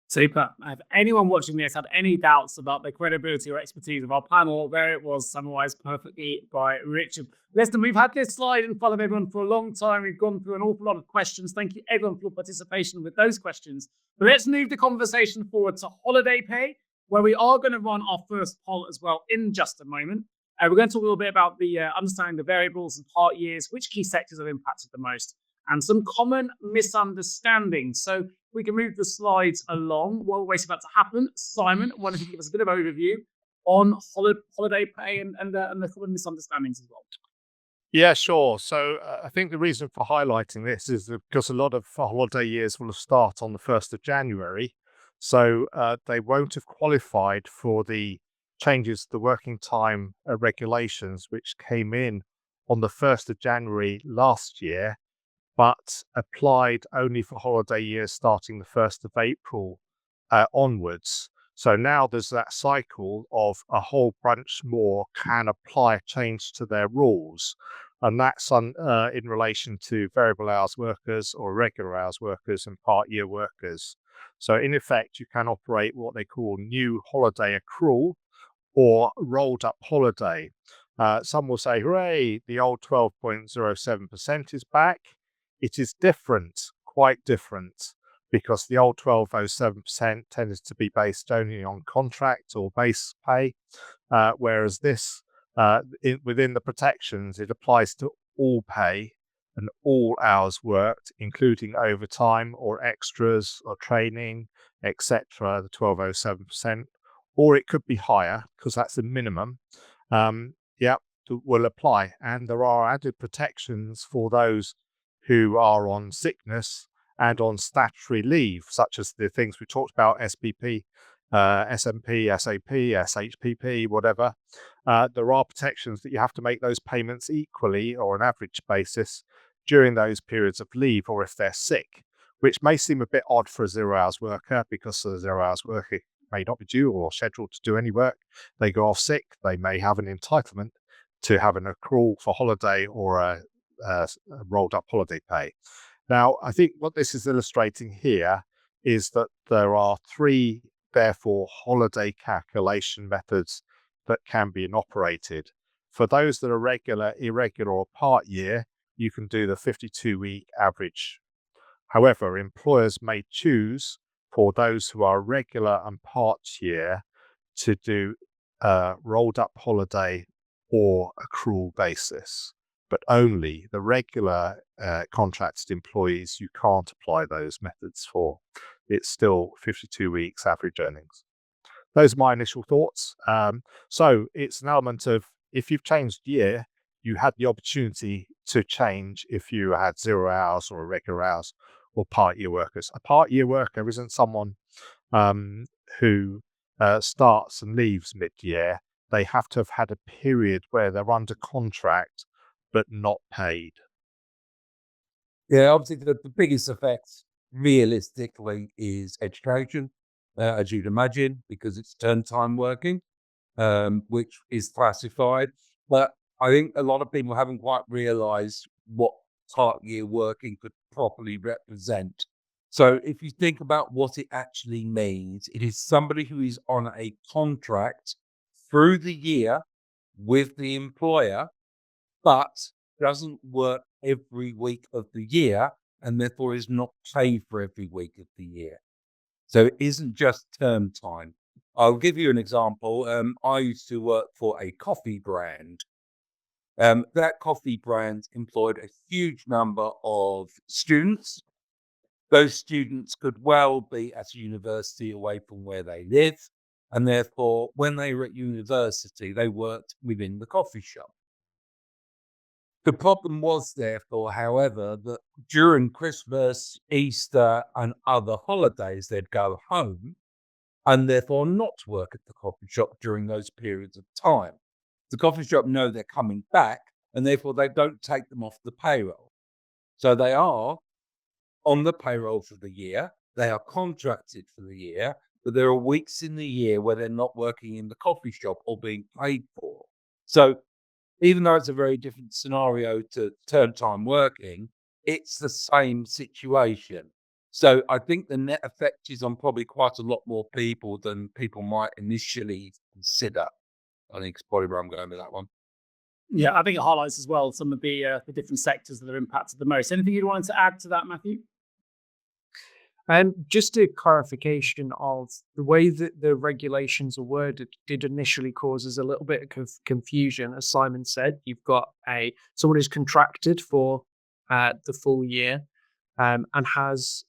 Super. If anyone watching this had any doubts about the credibility or expertise of our panel, there it was, summarized perfectly by Richard. Listen, we've had this slide in front of everyone for a long time. We've gone through an awful lot of questions. Thank you, everyone, for your participation with those questions. But let's move the conversation forward to holiday pay, where we are going to run our first poll as well in just a moment. We're going to talk a little bit about the understanding the variables and part years, which key sectors have impacted the most, and some common misunderstandings. So we can move the slides along. While we're waiting for that to happen, Simon, why don't you give us a bit of overview on holiday pay and the common misunderstandings as well? Yeah, sure. So I think the reason for highlighting this is because a lot of holiday years will start on the 1st of January. So they won't have qualified for the changes to the working time regulations, which came in on the 1st of January last year, but applied only for holiday years starting the 1st of April onwards. So now there's that cycle of a whole bunch more can apply a change to their rules. And that's in relation to variable hours workers or regular hours workers and part year workers. So in effect, you can operate what they call new holiday accrual or rolled up holiday. Some will say, hooray, the old 12.07% is back. It is different, quite different, because the old 12.07% tended to be based only on contract or base pay, whereas this, within the protections, it applies to all pay and all hours worked, including overtime or extras or training, etc., the 12.07%, or it could be higher because that's the minimum. Will apply. And there are added protections for those who are on sickness and on statutory leave, such as the things we talked about, SPP, SMP, SAP, SHPP, whatever. There are protections that you have to make those payments equally or on average basis during those periods of leave or if they're sick, which may seem a bit odd for a 0 hours worker because the 0 hours worker may not be due or scheduled to do any work. They go off sick, they may have an entitlement to have an accrual for holiday or a rolled up holiday pay. Now, I think what this is illustrating here is that there are 3, therefore, holiday calculation methods that can be operated. For those that are regular, irregular, or part year, you can do the 52-week average. However, employers may choose for those who are regular and part year to do rolled up holiday or accrual basis, but only the regular contracted employees you can't apply those methods for. It's still 52 weeks average earnings. Those are my initial thoughts. So it's an element of, if you've changed year, you had the opportunity to change if you had 0 hours or irregular hours or part year workers. A part year worker isn't someone who starts and leaves mid-year. They have to have had a period where they're under contract but not paid. Yeah, obviously the biggest effect realistically is education, as you'd imagine, because it's turn time working. which is classified. But I think a lot of people haven't quite realised what part-year working could properly represent. So if you think about what it actually means, it is somebody who is on a contract through the year with the employer, but doesn't work every week of the year and therefore is not paid for every week of the year. So it isn't just term time. I'll give you an example. I used to work for a coffee brand. That coffee brand employed a huge number of students. Those students could well be at a university away from where they live. And therefore, when they were at university, they worked within the coffee shop. The problem was, therefore, however, that during Christmas, Easter, and other holidays, they'd go home and therefore not work at the coffee shop during those periods of time. The coffee shop know they're coming back, and therefore they don't take them off the payroll. So they are on the payroll for the year. They are contracted for the year, but there are weeks in the year where they're not working in the coffee shop or being paid for. So even though it's a very different scenario to term time working, it's the same situation. So I think the net effect is on probably quite a lot more people than people might initially consider. I think it's probably where I'm going with that one. Yeah, I think it highlights as well some of the different sectors that are impacted the most. Anything you'd wanted to add to that, Matthew? Just a clarification of the way that the regulations are worded did initially causes a little bit of confusion. As Simon said, you've got someone who's contracted for the full year and has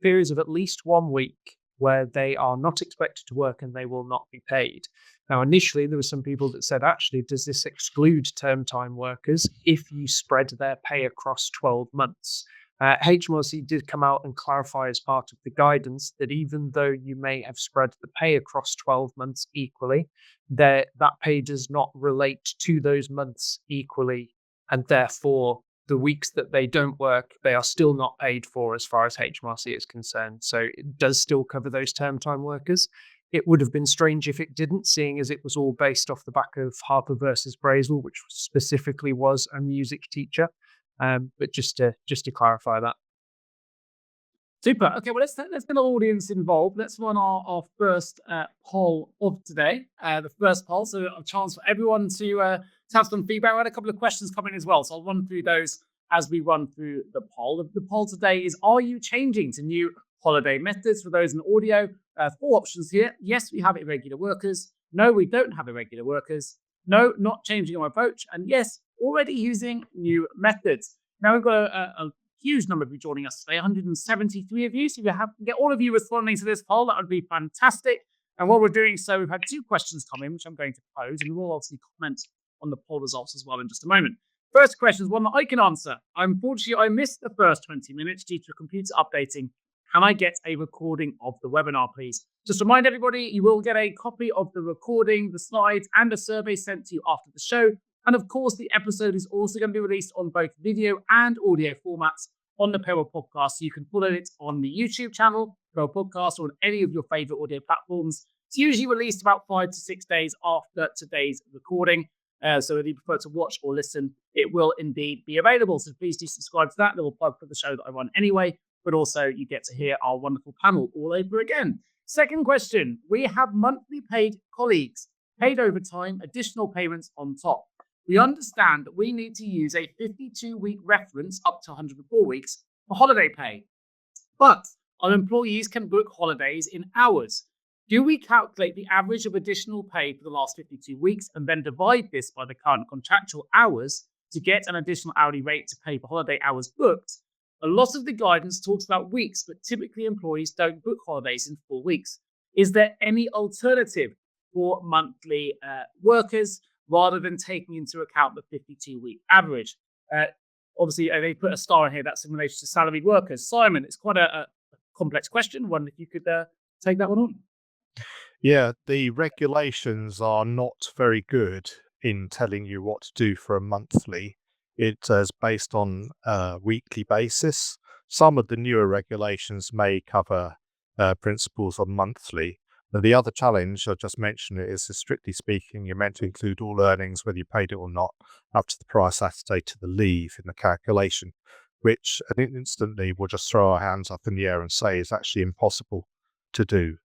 periods of at least 1 week where they are not expected to work and they will not be paid. Now, initially, there were some people that said, actually, does this exclude term time workers if you spread their pay across 12 months? HMRC did come out and clarify as part of the guidance that even though you may have spread the pay across 12 months equally, that pay does not relate to those months equally, and therefore the weeks that they don't work, they are still not paid for as far as HMRC is concerned. So it does still cover those term time workers. It would have been strange if it didn't, seeing as it was all based off the back of Harper versus Brazel, which specifically was a music teacher. But just to clarify that. Super. Okay, well, let's get our audience involved. Let's run our first poll of today. The first poll, so a chance for everyone to have some feedback. I had a couple of questions coming as well, so I'll run through those as we run through the poll. The poll today is, are you changing to new holiday methods? For those in audio, 4 options here. Yes, we have irregular workers. No, we don't have irregular workers. No, not changing our approach. And yes, already using new methods. Now we've got a huge number of you joining us today, 173 of you. So if you get all of you responding to this poll, that would be fantastic. And while we're doing so, we've had 2 questions come in, which I'm going to pose, and we'll obviously comment on the poll results as well in just a moment. First question is one that I can answer. Unfortunately, I missed the first 20 minutes due to a computer updating. Can I get a recording of the webinar, please? Just remind everybody, you will get a copy of the recording, the slides, and a survey sent to you after the show. And of course, the episode is also going to be released on both video and audio formats on the Payroll Podcast. So you can follow it on the YouTube channel, Payroll Podcast, or on any of your favorite audio platforms. It's usually released about 5 to 6 days after today's recording. So if you prefer to watch or listen, it will indeed be available. So please do subscribe to that. Little plug for the show that I run anyway. But also you get to hear our wonderful panel all over again. Second question, we have monthly paid colleagues, paid overtime, additional payments on top. We understand that we need to use a 52-week reference up to 104 weeks for holiday pay. But our employees can book holidays in hours. Do we calculate the average of additional pay for the last 52 weeks and then divide this by the current contractual hours to get an additional hourly rate to pay for holiday hours booked? A lot of the guidance talks about weeks, but typically employees don't book holidays in 4 weeks. Is there any alternative for monthly workers rather than taking into account the 52-week average? Obviously, they put a star in here that's in relation to salaried workers. Simon, it's quite a complex question. One, if you could take that one on. Yeah, the regulations are not very good in telling you what to do for a monthly. It is based on a weekly basis. Some of the newer regulations may cover principles on monthly, The other challenge, I just mentioned it, is that strictly speaking, you're meant to include all earnings, whether you paid it or not, up to the prior Saturday to the leave in the calculation, which instantly we'll just throw our hands up in the air and say is actually impossible to do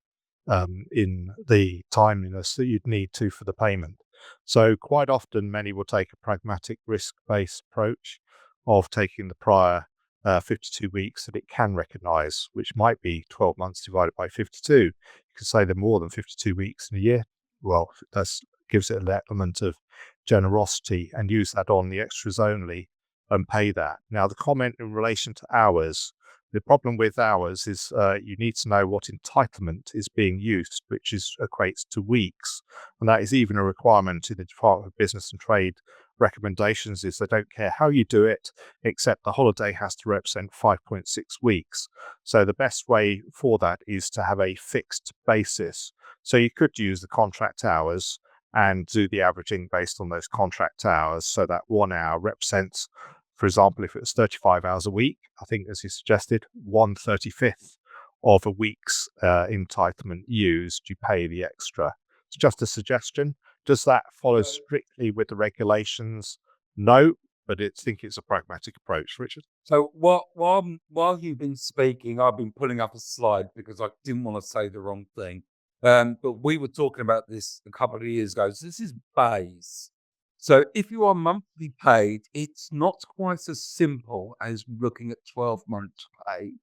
in the timeliness that you'd need to for the payment. So quite often, many will take a pragmatic risk-based approach of taking the prior 52 weeks that it can recognise, which might be 12 months divided by 52. You could say there are more than 52 weeks in a year. Well, that gives it an element of generosity and use that on the extras only and pay that. Now, the comment in relation to hours, the problem with hours is you need to know what entitlement is being used, which equates to weeks. And that is even a requirement in the Department of Business and Trade recommendations is they don't care how you do it, except the holiday has to represent 5.6 weeks. So the best way for that is to have a fixed basis. So you could use the contract hours and do the averaging based on those contract hours. So that 1 hour represents, for example, if it was 35 hours a week, I think as you suggested, 1/35 of a week's entitlement used, you pay the extra. It's just a suggestion. Does that follow strictly with the regulations? No, but I think it's a pragmatic approach, Richard. So while you've been speaking, I've been pulling up a slide because I didn't want to say the wrong thing. But we were talking about this a couple of years ago. So this is bays. So if you are monthly paid, it's not quite as simple as looking at 12 months pay,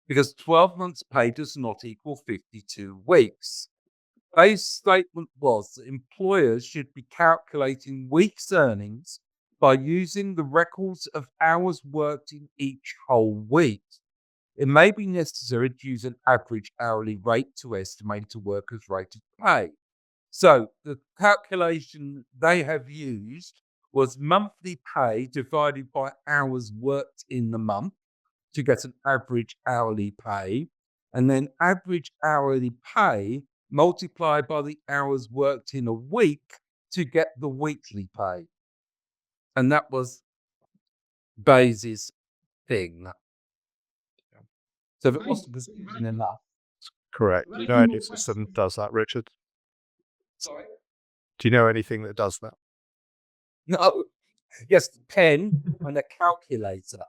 because 12 months pay does not equal 52 weeks. Bay's statement was that employers should be calculating weeks' earnings by using the records of hours worked in each whole week. It may be necessary to use an average hourly rate to estimate a worker's rate of pay. So the calculation they have used was monthly pay divided by hours worked in the month to get an average hourly pay, and then average hourly pay multiplied by the hours worked in a week to get the weekly pay. And that was Bayes' thing. So if it wasn't enough. Correct. Do you know any system that does that, Richard? Sorry? Do you know anything that does that? No. Yes, pen and a calculator.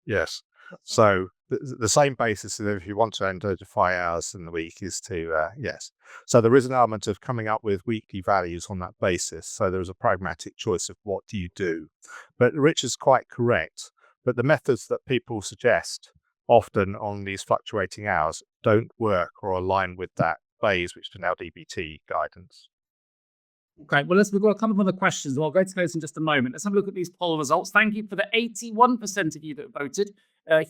Yes. So the same basis as if you want to identify hours in the week is to, yes. So there is an element of coming up with weekly values on that basis. So there is a pragmatic choice of what do you do. But Richard's quite correct. But the methods that people suggest often on these fluctuating hours don't work or align with that phase, which is now DBT guidance. Okay, well, we've got a couple of other questions. I'll go to those in just a moment. Let's have a look at these poll results. Thank you for the 81% of you that voted.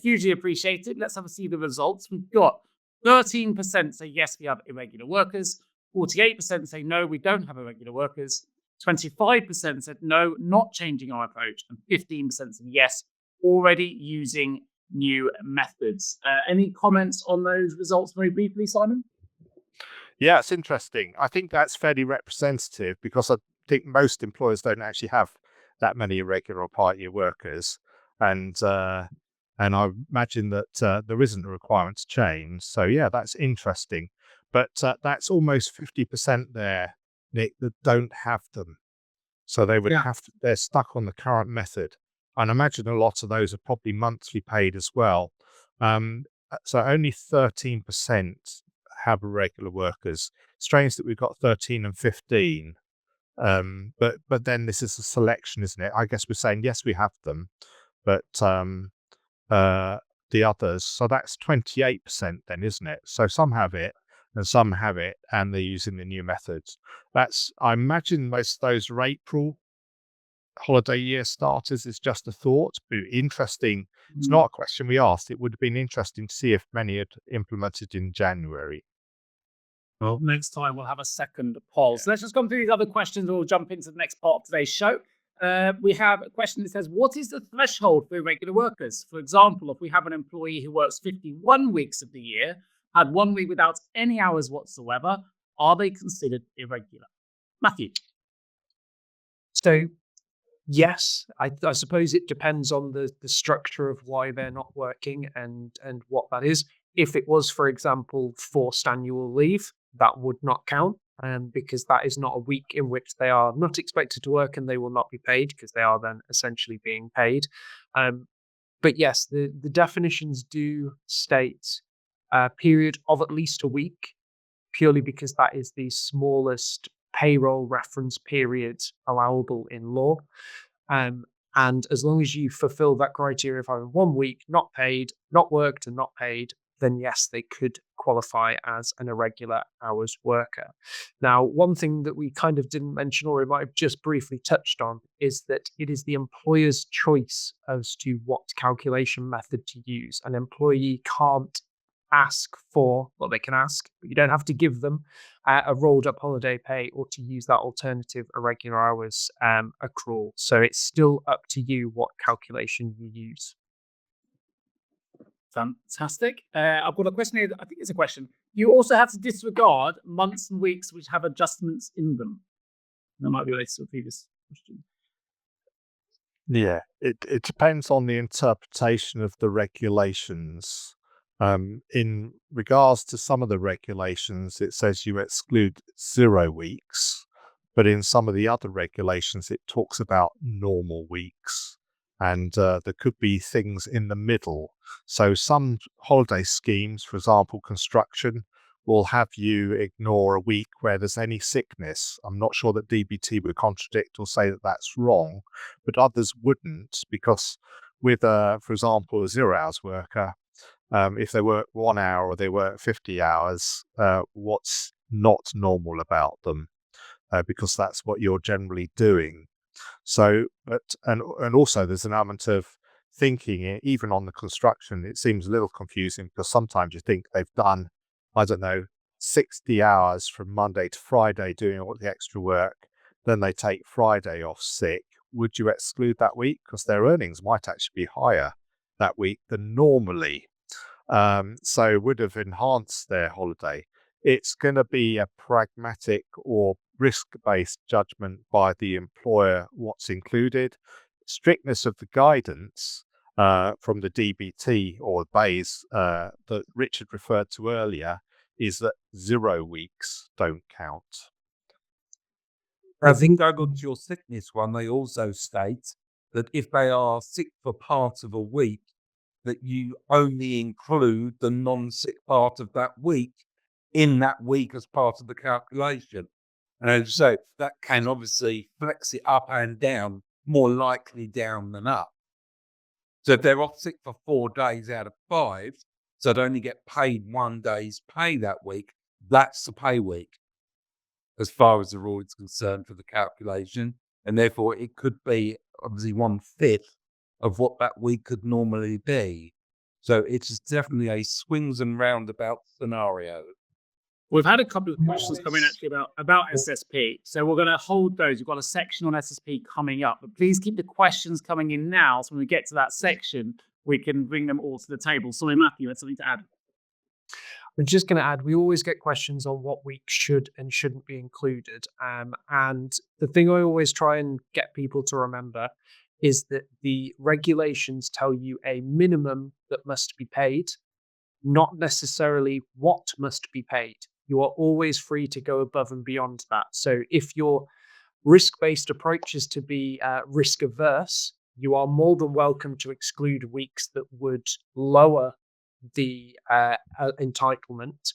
Hugely appreciated. Let's have a see the results. We've got 13% say yes, we have irregular workers. 48% say no, we don't have irregular workers. 25% said no, not changing our approach. And 15% said yes, already using new methods. Any comments on those results very briefly, Simon? Yeah, it's interesting. I think that's fairly representative because I think most employers don't actually have that many irregular or part-year workers, and I imagine that there isn't a requirement to change. So yeah, that's interesting. But that's almost 50% there, Nick, that don't have them. So they would have to. They're stuck on the current method, and I imagine a lot of those are probably monthly paid as well. So only 13% have irregular workers. Strange that we've got 13 and 15. But then this is a selection, isn't it? I guess we're saying yes, we have them, but the others. So that's 28% then, isn't it? So some have it and some have it, and they're using the new methods. I imagine most of those are April holiday year starters. Is just a thought. But interesting. It's not a question we asked. It would have been interesting to see if many had implemented in January. Well, next time we'll have a second poll. Yeah. So let's just go through these other questions and we'll jump into the next part of today's show. We have a question that says, what is the threshold for irregular workers? For example, if we have an employee who works 51 weeks of the year, had 1 week without any hours whatsoever, are they considered irregular? Matthew? So, yes, I suppose it depends on the structure of why they're not working and what that is. If it was, for example, forced annual leave, that would not count, because that is not a week in which they are not expected to work and they will not be paid, because they are then essentially being paid. But yes, the definitions do state a period of at least a week, purely because that is the smallest payroll reference period allowable in law. And as long as you fulfill that criteria of having 1 week not paid, not worked and not paid, then yes, they could qualify as an irregular hours worker. Now, one thing that we kind of didn't mention, or we might have just briefly touched on, is that it is the employer's choice as to what calculation method to use. An employee can't ask for, well, they can ask, but you don't have to give them a rolled up holiday pay or to use that alternative irregular hours accrual. So it's still up to you what calculation you use. Fantastic. I've got a question here. I think it's a question. You also have to disregard months and weeks which have adjustments in them. That might be related to the previous question. Yeah, it depends on the interpretation of the regulations. In regards to some of the regulations, it says you exclude 0 weeks, but in some of the other regulations, it talks about normal weeks, and there could be things in the middle. So some holiday schemes, for example, construction, will have you ignore a week where there's any sickness. I'm not sure that DBT would contradict or say that that's wrong, but others wouldn't, because with, for example, a 0 hours worker, if they work 1 hour or they work 50 hours, what's not normal about them? Because that's what you're generally doing. So, and also there's an element of thinking, even on the construction, it seems a little confusing, because sometimes you think they've done, I don't know, 60 hours from Monday to Friday doing all the extra work, then they take Friday off sick. Would you exclude that week? Because their earnings might actually be higher that week than normally. So would have enhanced their holiday. It's going to be a pragmatic or risk-based judgment by the employer what's included. Strictness of the guidance from the DBT or BAYS that Richard referred to earlier is that 0 weeks don't count. I think going on to your sickness one, they also state that if they are sick for part of a week, that you only include the non-sick part of that week in that week as part of the calculation. And so that can obviously flex it up and down, more likely down than up. So if they're off sick for 4 days out of 5, so they only get paid 1 day's pay that week, that's the pay week as far as the rule is concerned for the calculation. And therefore it could be obviously 1/5 of what that week could normally be. So it's definitely a swings and roundabout scenario. We've had a couple of questions come in actually about SSP. So we're going to hold those. We've got a section on SSP coming up, but please keep the questions coming in now. So when we get to that section, we can bring them all to the table. Sorry, Matthew, you had something to add? I'm just going to add, we always get questions on what weeks should and shouldn't be included. And the thing I always try and get people to remember is that the regulations tell you a minimum that must be paid, not necessarily what must be paid. You are always free to go above and beyond that. So if your risk-based approach is to be risk averse, you are more than welcome to exclude weeks that would lower the entitlement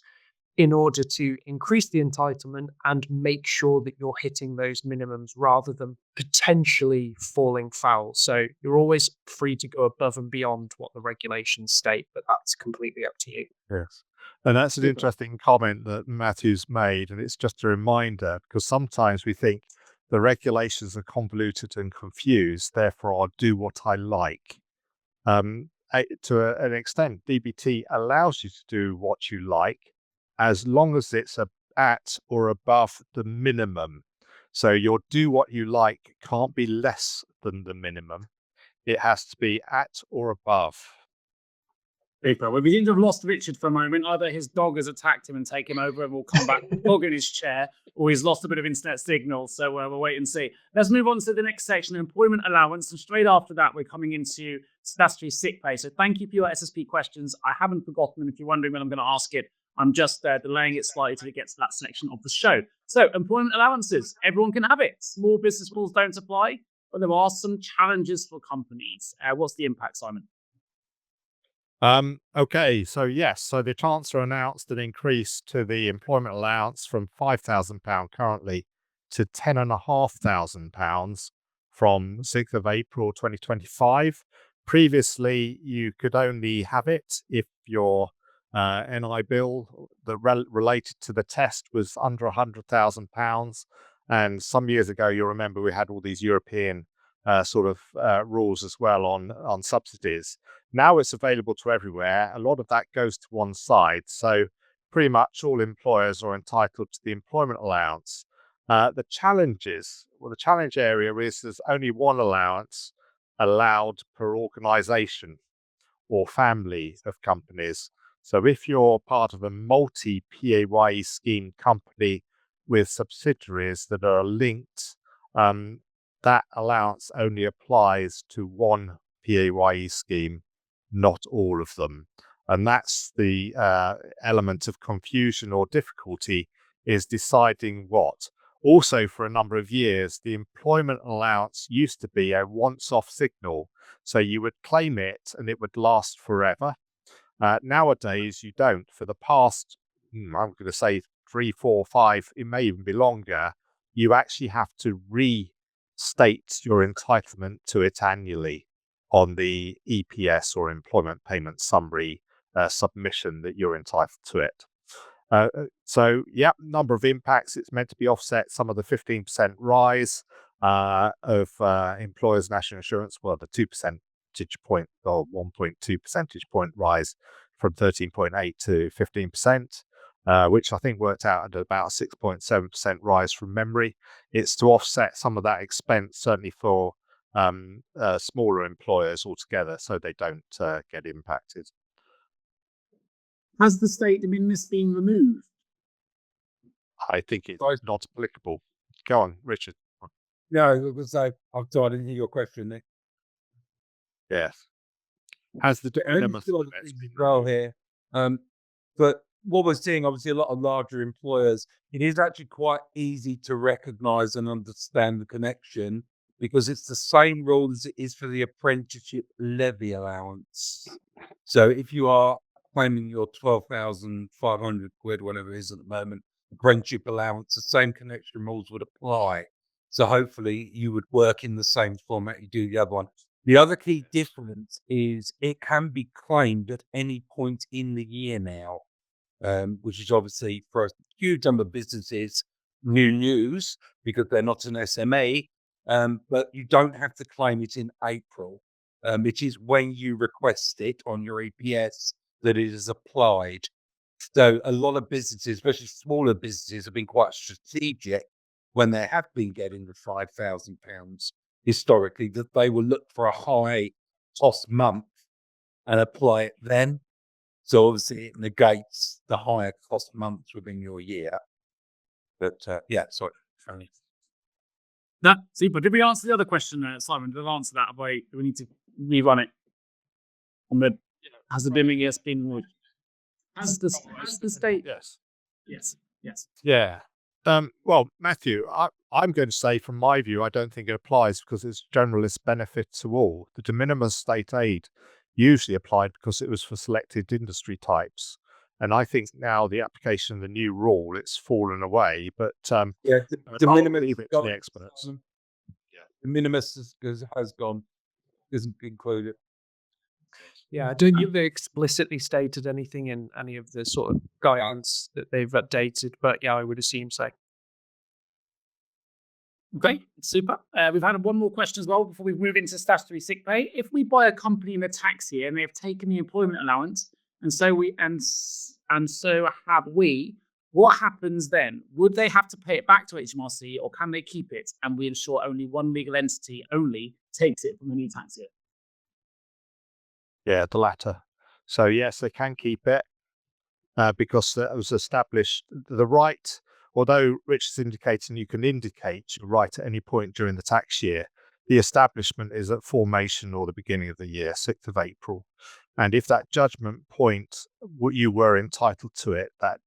in order to increase the entitlement and make sure that you're hitting those minimums rather than potentially falling foul. So you're always free to go above and beyond what the regulations state, but that's completely up to you. Yes. And that's an interesting comment that Matthew's made. And it's just a reminder, because sometimes we think the regulations are convoluted and confused, therefore I'll do what I like. To an extent, DBT allows you to do what you like as long as it's at or above the minimum. So your do what you like can't be less than the minimum. It has to be at or above. Super. Well, we seem to have lost Richard for a moment. Either his dog has attacked him and taken him over and will come back dog in his chair, or he's lost a bit of internet signal. So we'll wait and see. Let's move on to the next section, employment allowance. And straight after that, we're coming into statutory sick pay. So thank you for your SSP questions. I haven't forgotten them. If you're wondering when I'm going to ask it, I'm just delaying it slightly till it gets to that section of the show. So employment allowances, everyone can have it. Small business rules don't apply, but there are some challenges for companies. What's the impact, Simon? Okay, so yes, so the Chancellor announced an increase to the employment allowance from £5,000 currently to £10,500 from 6th of April 2025. Previously, you could only have it if your NI bill that related to the test was under £100,000. And some years ago, you'll remember we had all these European rules as well on subsidies. Now it's available to everywhere. A lot of that goes to one side. So pretty much all employers are entitled to the employment allowance. The challenge area is there's only one allowance allowed per organisation or family of companies. So if you're part of a multi-PAYE scheme company with subsidiaries that are linked, that allowance only applies to one PAYE scheme, not all of them. And that's the element of confusion or difficulty, is deciding what. Also, for a number of years, the employment allowance used to be a once-off signal. So you would claim it and it would last forever. Nowadays, you don't. For the past, I'm going to say 3, 4, 5, it may even be longer, you actually have to restate your entitlement to it annually on the EPS or employment payment summary submission that you're entitled to it. Number of impacts. It's meant to be offset some of the 15% rise of employers' national insurance. Well, the 2 percentage point or 1.2 percentage point rise from 13.8 to 15%, which I think worked out at about a 6.7% rise from memory. It's to offset some of that expense, certainly for smaller employers altogether, so they don't get impacted. Has the state de minimis been removed? I think it's not applicable. Go on, Richard. No, it was I didn't hear your question, Nick. Yes. Has the de minimis role here? But what we're seeing, obviously, a lot of larger employers, it is actually quite easy to recognise and understand the connection, because it's the same rule as it is for the apprenticeship levy allowance. So if you are claiming your 12,500 quid, whatever it is at the moment, apprenticeship allowance, the same connection rules would apply. So hopefully you would work in the same format you do the other one. The other key difference is it can be claimed at any point in the year now, which is obviously for a huge number of businesses new news, because they're not an SME, but you don't have to claim it in April. It is when you request it on your EPS that it is applied. So a lot of businesses, especially smaller businesses, have been quite strategic when they have been getting the £5,000 historically, that they will look for a high cost month and apply it then. So obviously it negates the higher cost months within your year. But sorry. No, super. Did we answer the other question, Simon? Did I answer that? Do we need to rerun it? Has the BIMIS been removed? Has the state? Yes. Yeah. Well, Matthew, I'm going to say, from my view, I don't think it applies because it's generalist benefit to all. The de minimis state aid usually applied because it was for selected industry types. And I think now the application of the new rule, it's fallen away. But de minimis leave it to the experts. The minimis has gone, isn't included. Yeah, I don't think they explicitly stated anything in any of the sort of guidance that they've updated, but yeah, I would assume so. Great, super. We've had one more question as well before we move into statutory sick pay. If we buy a company in a tax year and they have taken the employment allowance, and so have we, what happens then? Would they have to pay it back to HMRC, or can they keep it and we ensure only one legal entity only takes it from the new tax year? Yeah, the latter. So yes, they can keep it because that was established. The right, although Rich is indicating you can indicate your right at any point during the tax year, the establishment is at formation or the beginning of the year, 6th of April. And if that judgment point, you were entitled to it, that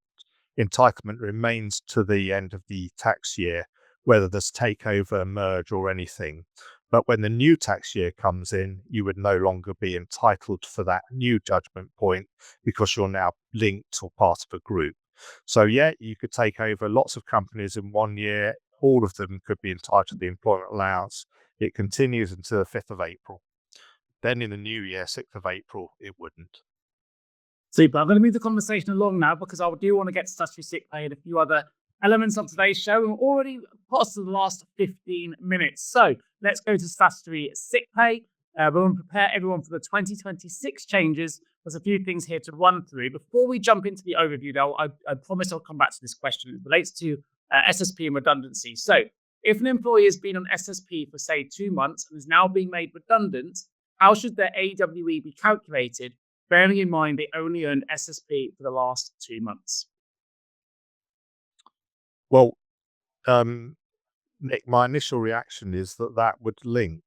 entitlement remains to the end of the tax year, whether there's takeover, merge, or anything. But when the new tax year comes in, you would no longer be entitled for that new judgment point because you're now linked or part of a group. So yeah, you could take over lots of companies in 1 year. All of them could be entitled to the employment allowance. It continues until the 5th of April. Then in the new year, 6th of April, it wouldn't. Super. I'm going to move the conversation along now because I do want to get to statutory sick pay and a few other elements of today's show. We're already past the last 15 minutes. So let's go to statutory sick pay. We're going to prepare everyone for the 2026 changes. There's a few things here to run through. Before we jump into the overview, though, I promise I'll come back to this question. It relates to SSP and redundancy. So if an employee has been on SSP for, say, 2 months and is now being made redundant, how should their AWE be calculated, bearing in mind they only earned SSP for the last 2 months? Well, Nick, my initial reaction is that would link.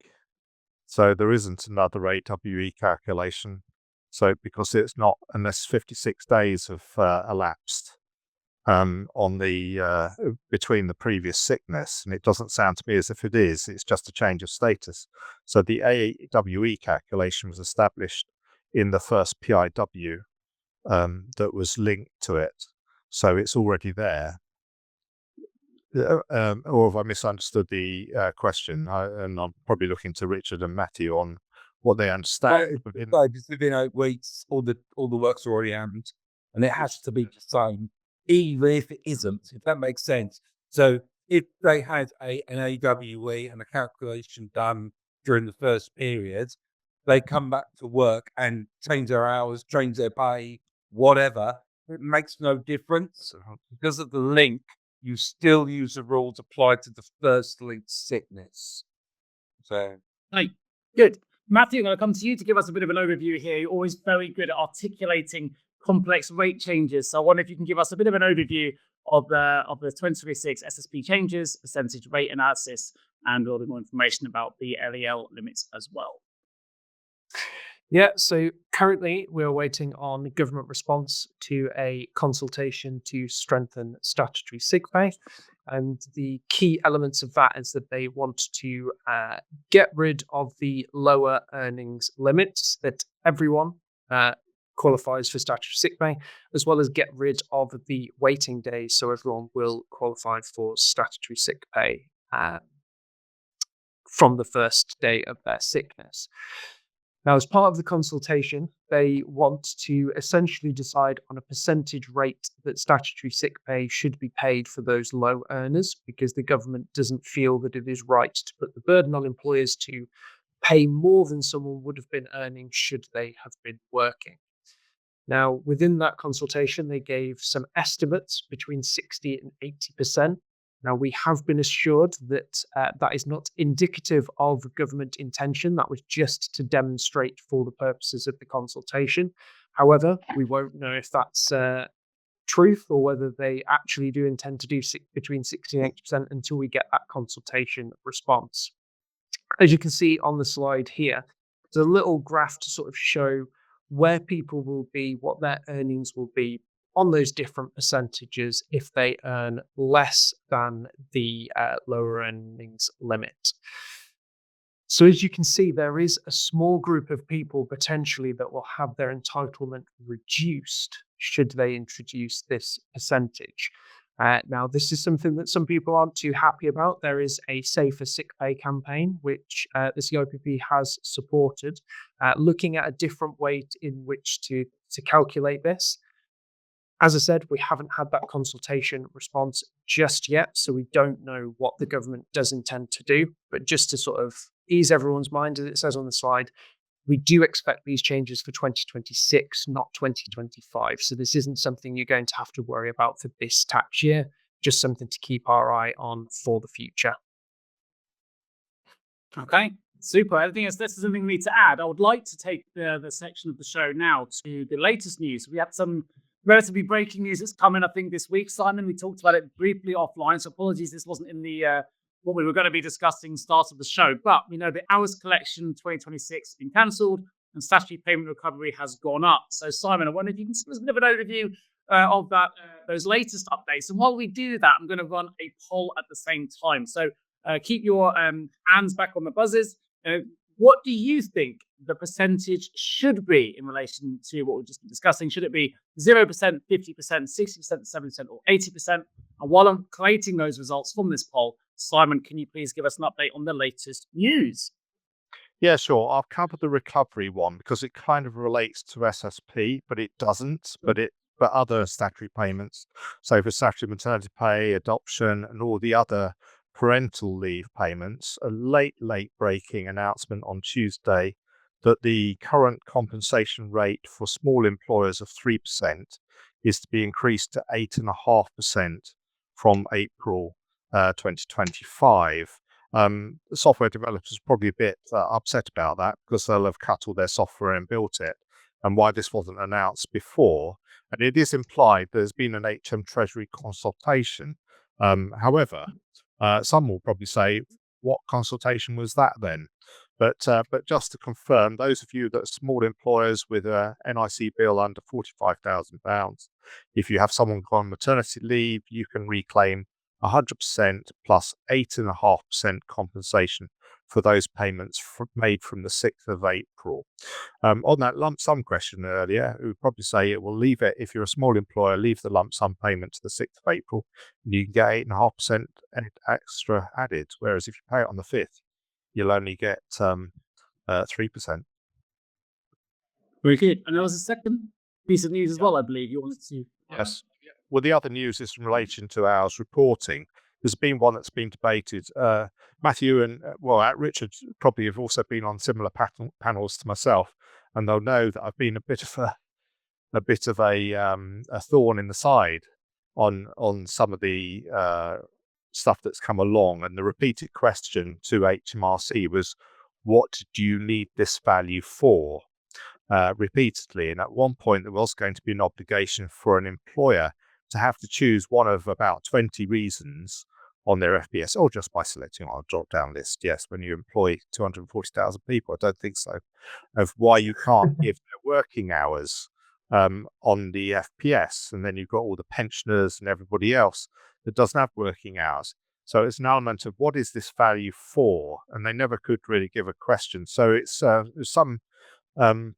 So there isn't another AWE calculation. So because it's not, unless 56 days have elapsed on the between the previous sickness, and it doesn't sound to me as if it is. It's just a change of status. So the AWE calculation was established in the first PIW that was linked to it. So it's already there. Or have I misunderstood the question? And I'm probably looking to Richard and Matthew on what they understand. Because within 8 weeks, all the work's already happened, and it has to be the same, even if it isn't. If that makes sense. So if they had an AWE and a calculation done during the first period, they come back to work and change their hours, change their pay, whatever. It makes no difference because of the link. You still use the rules applied to the first linked sickness. So, Hey, good. Matthew, I'm going to come to you to give us a bit of an overview here. You're always very good at articulating complex rate changes. So I wonder if you can give us a bit of an overview of the 2026 SSP changes, percentage rate analysis, and a little bit more information about the LEL limits as well. Yeah, so currently we're waiting on government response to a consultation to strengthen statutory sick pay. And the key elements of that is that they want to get rid of the lower earnings limits that everyone qualifies for statutory sick pay, as well as get rid of the waiting days so everyone will qualify for statutory sick pay from the first day of their sickness. Now, as part of the consultation, they want to essentially decide on a percentage rate that statutory sick pay should be paid for those low earners, because the government doesn't feel that it is right to put the burden on employers to pay more than someone would have been earning should they have been working. Now, within that consultation, they gave some estimates between 60 and 80%. Now, we have been assured that that is not indicative of government intention. That was just to demonstrate for the purposes of the consultation. However, we won't know if that's truth or whether they actually do intend to do between 60 and 80% until we get that consultation response. As you can see on the slide here, there's a little graph to sort of show where people will be, what their earnings will be on those different percentages if they earn less than the lower earnings limit. So as you can see, there is a small group of people potentially that will have their entitlement reduced should they introduce this percentage. Now, this is something that some people aren't too happy about. There is a safer sick pay campaign, which the CIPP has supported, looking at a different way in which to calculate this. As I said, we haven't had that consultation response just yet, so we don't know what the government does intend to do. But just to sort of ease everyone's mind, as it says on the slide, we do expect these changes for 2026, not 2025. So this isn't something you're going to have to worry about for this tax year, just something to keep our eye on for the future. Okay, Super. I think this is something we need to add. I would like to take the section of the show now to the latest news. We had some relatively breaking news that's coming, I think, this week, Simon. We talked about it briefly offline, so apologies this wasn't in the what we were going to be discussing start of the show. But we know the hours collection 2026 has been cancelled and statutory payment recovery has gone up. So, Simon, I wonder if you can give us a bit of an overview of that, those latest updates. And while we do that, I'm going to run a poll at the same time. So keep your hands back on the buzzers. What do you think the percentage should be in relation to what we've just been discussing? Should it be 0%, 50%, 60%, 70%, or 80%? And while I'm collating those results from this poll, Simon, can you please give us an update on the latest news? Yeah, sure. I'll cover the recovery one because it kind of relates to SSP, but it doesn't. But other statutory payments, so for statutory maternity pay, adoption, and all the other parental leave payments, a late breaking announcement on Tuesday that the current compensation rate for small employers of 3% is to be increased to 8.5% from April 2025. The software developers are probably a bit upset about that because they'll have cut all their software and built it, and why this wasn't announced before. And it is implied there's been an HM Treasury consultation. However, some will probably say, what consultation was that then? But just to confirm, those of you that are small employers with a NIC bill under £45,000, if you have someone go on maternity leave, you can reclaim 100% plus 8.5% compensation for those payments made from the 6th of April. On that lump sum question earlier, we would probably say it will leave it, if you're a small employer, leave the lump sum payment to the 6th of April, and you can get 8.5% extra added. Whereas if you pay it on the 5th, you'll only get 3%. Very good. And there was a second piece of news as well, I believe you wanted to. Yes. Well, the other news is in relation to hours reporting. There's been one that's been debated. Matthew and Richard probably have also been on similar panels to myself, and they'll know that I've been a bit of a thorn in the side on some of the stuff that's come along. And the repeated question to HMRC was, what do you need this value for? Repeatedly. And at one point, there was going to be an obligation for an employer to have to choose one of about 20 reasons on their FPS, or just by selecting on a drop-down list. Yes, when you employ 240,000 people, I don't think so, of why you can't give their working hours on the FPS. And then you've got all the pensioners and everybody else that doesn't have working hours. So it's an element of what is this value for? And they never could really give a question. So it's some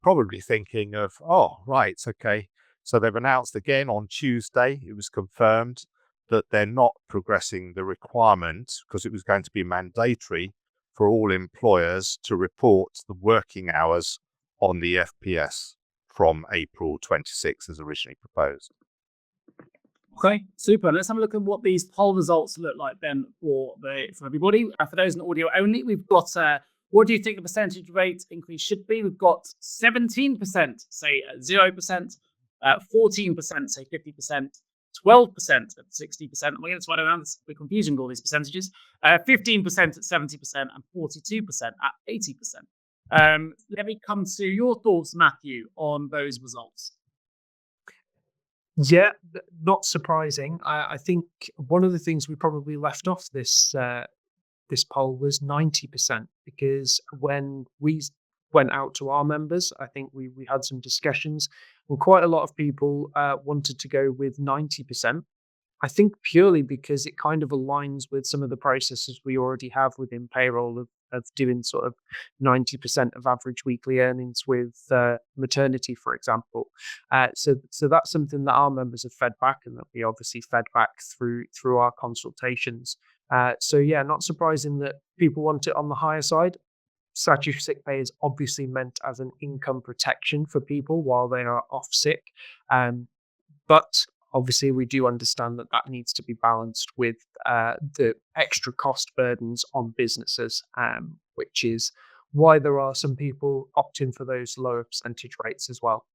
probably thinking of, oh, right, okay. So they've announced again on Tuesday, it was confirmed that they're not progressing the requirement because it was going to be mandatory for all employers to report the working hours on the FPS from April 26 as originally proposed. Okay, super. Let's have a look at what these poll results look like then for everybody. For those in audio only, we've got what do you think the percentage rate increase should be? We've got 17% say 0%, 14% say 50%, 12% at 60%. We're going to try around. It's a bit confusing with all these percentages. 15% at 70% and 42% at 80%. Let me come to your thoughts, Matthew, on those results. Yeah, not surprising. I think one of the things we probably left off this poll was 90%, because when we went out to our members, I think we had some discussions, and quite a lot of people wanted to go with 90%. I think purely because it kind of aligns with some of the processes we already have within payroll of doing sort of 90% of average weekly earnings with maternity, for example. So that's something that our members have fed back, and that we obviously fed back through our consultations. So yeah, not surprising that people want it on the higher side. Statutory sick pay is obviously meant as an income protection for people while they are off sick. But obviously, we do understand that needs to be balanced with the extra cost burdens on businesses, which is why there are some people opting for those lower percentage rates as well.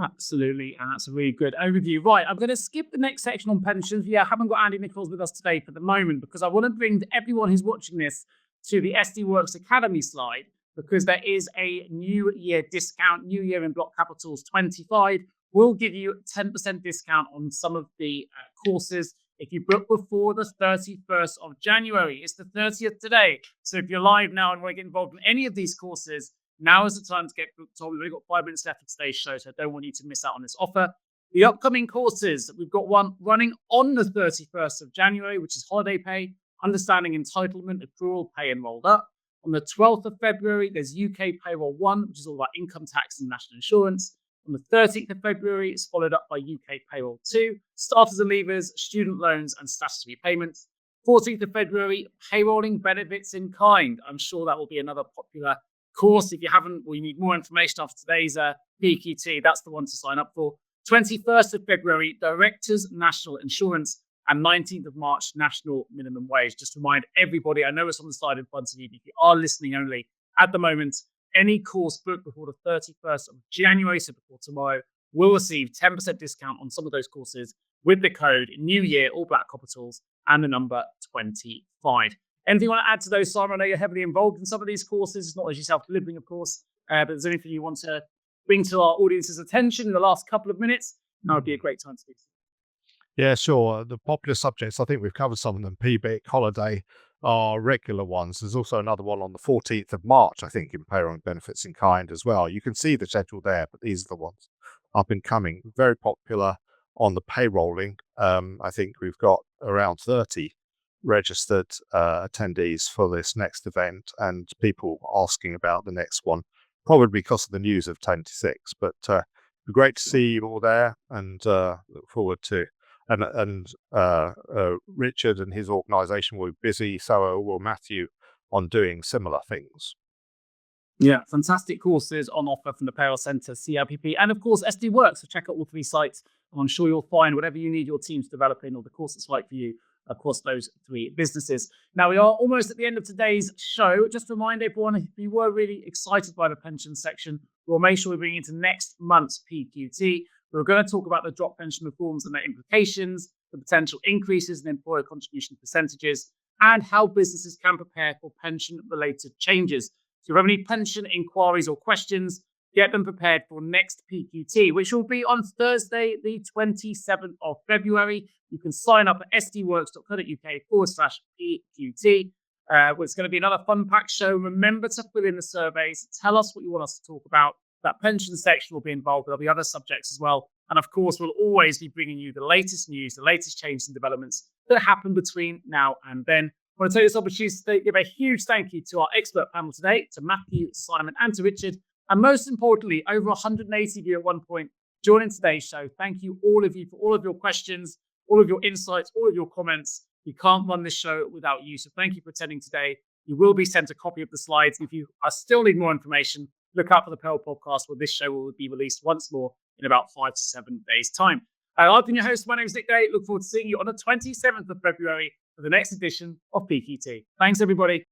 Absolutely, and that's a really good overview. Right, I'm going to skip the next section on pensions. Yeah, I haven't got Andy Nichols with us today for the moment because I want to bring everyone who's watching this to the SD Works Academy slide, because there is a new year discount, new year in block capitals 25. We'll give you 10% discount on some of the courses if you book before the 31st of January. It's the 30th today. So if you're live now and want to get involved in any of these courses, now is the time to get booked on. We've only got 5 minutes left of today's show, so I don't want you to miss out on this offer. The upcoming courses, we've got one running on the 31st of January, which is holiday pay, understanding entitlement, accrual, pay, and rolled up. On the 12th of February, there's UK Payroll 1, which is all about income tax and national insurance. On the 13th of February, it's followed up by UK Payroll 2, starters and leavers, student loans, and statutory payments. 14th of February, Payrolling Benefits in Kind. I'm sure that will be another popular course. If you haven't, or you need more information after today's PQT, that's the one to sign up for. 21st of February, Directors National Insurance, and 19th of March, National Minimum Wage. Just to remind everybody, I know it's on the slide in front of you, but if you are listening only at the moment, any course booked before the 31st of January, so before tomorrow, will receive 10% discount on some of those courses with the code New Year, all black capitals, and the number 25. Anything you want to add to those, Simon? I know you're heavily involved in some of these courses. It's not as yourself delivering, of course, but is there anything you want to bring to our audience's attention in the last couple of minutes? Now would be a great time to do so. Yeah, sure. The popular subjects, I think we've covered some of them. PBiK, holiday are regular ones. There's also another one on the 14th of March, I think, in Payroll Benefits in Kind as well. You can see the schedule there, but these are the ones up and coming. Very popular on the payrolling. I think we've got around 30 registered attendees for this next event, and people asking about the next one, probably because of the news of 26. But great to see you all there, and look forward to. And Richard and his organisation will be busy, so will Matthew, on doing similar things. Yeah, fantastic courses on offer from the Payroll Centre, CIPP, and of course SD Works. So check out all 3 sites, and I'm sure you'll find whatever you need your team to develop in, or the course that's right for you across those 3 businesses. Now, we are almost at the end of today's show. Just to remind everyone, if you were really excited by the pension section, we'll make sure we bring into next month's PQT. We're going to talk about the drop pension reforms and their implications, the potential increases in employer contribution percentages, and how businesses can prepare for pension-related changes. So if you have any pension inquiries or questions, get them prepared for next PQT, which will be on Thursday, the 27th of February. You can sign up at sdworks.co.uk/PQT. It's going to be another fun packed show. Remember to fill in the surveys. Tell us what you want us to talk about. That pension section will be involved. There'll be other subjects as well. And of course, we'll always be bringing you the latest news, the latest changes and developments that happen between now and then. I want to take this opportunity to give a huge thank you to our expert panel today, to Matthew, Simon, and to Richard. And most importantly, over 180 of you at one point joining today's show. Thank you, all of you, for all of your questions, all of your insights, all of your comments. We can't run this show without you. So thank you for attending today. You will be sent a copy of the slides. If you still need more information, look out for the Payroll Podcast, where this show will be released once more in about 5 to 7 days' time. I've been your host. My name is Nick Day. Look forward to seeing you on the 27th of February for the next edition of PQT. Thanks, everybody.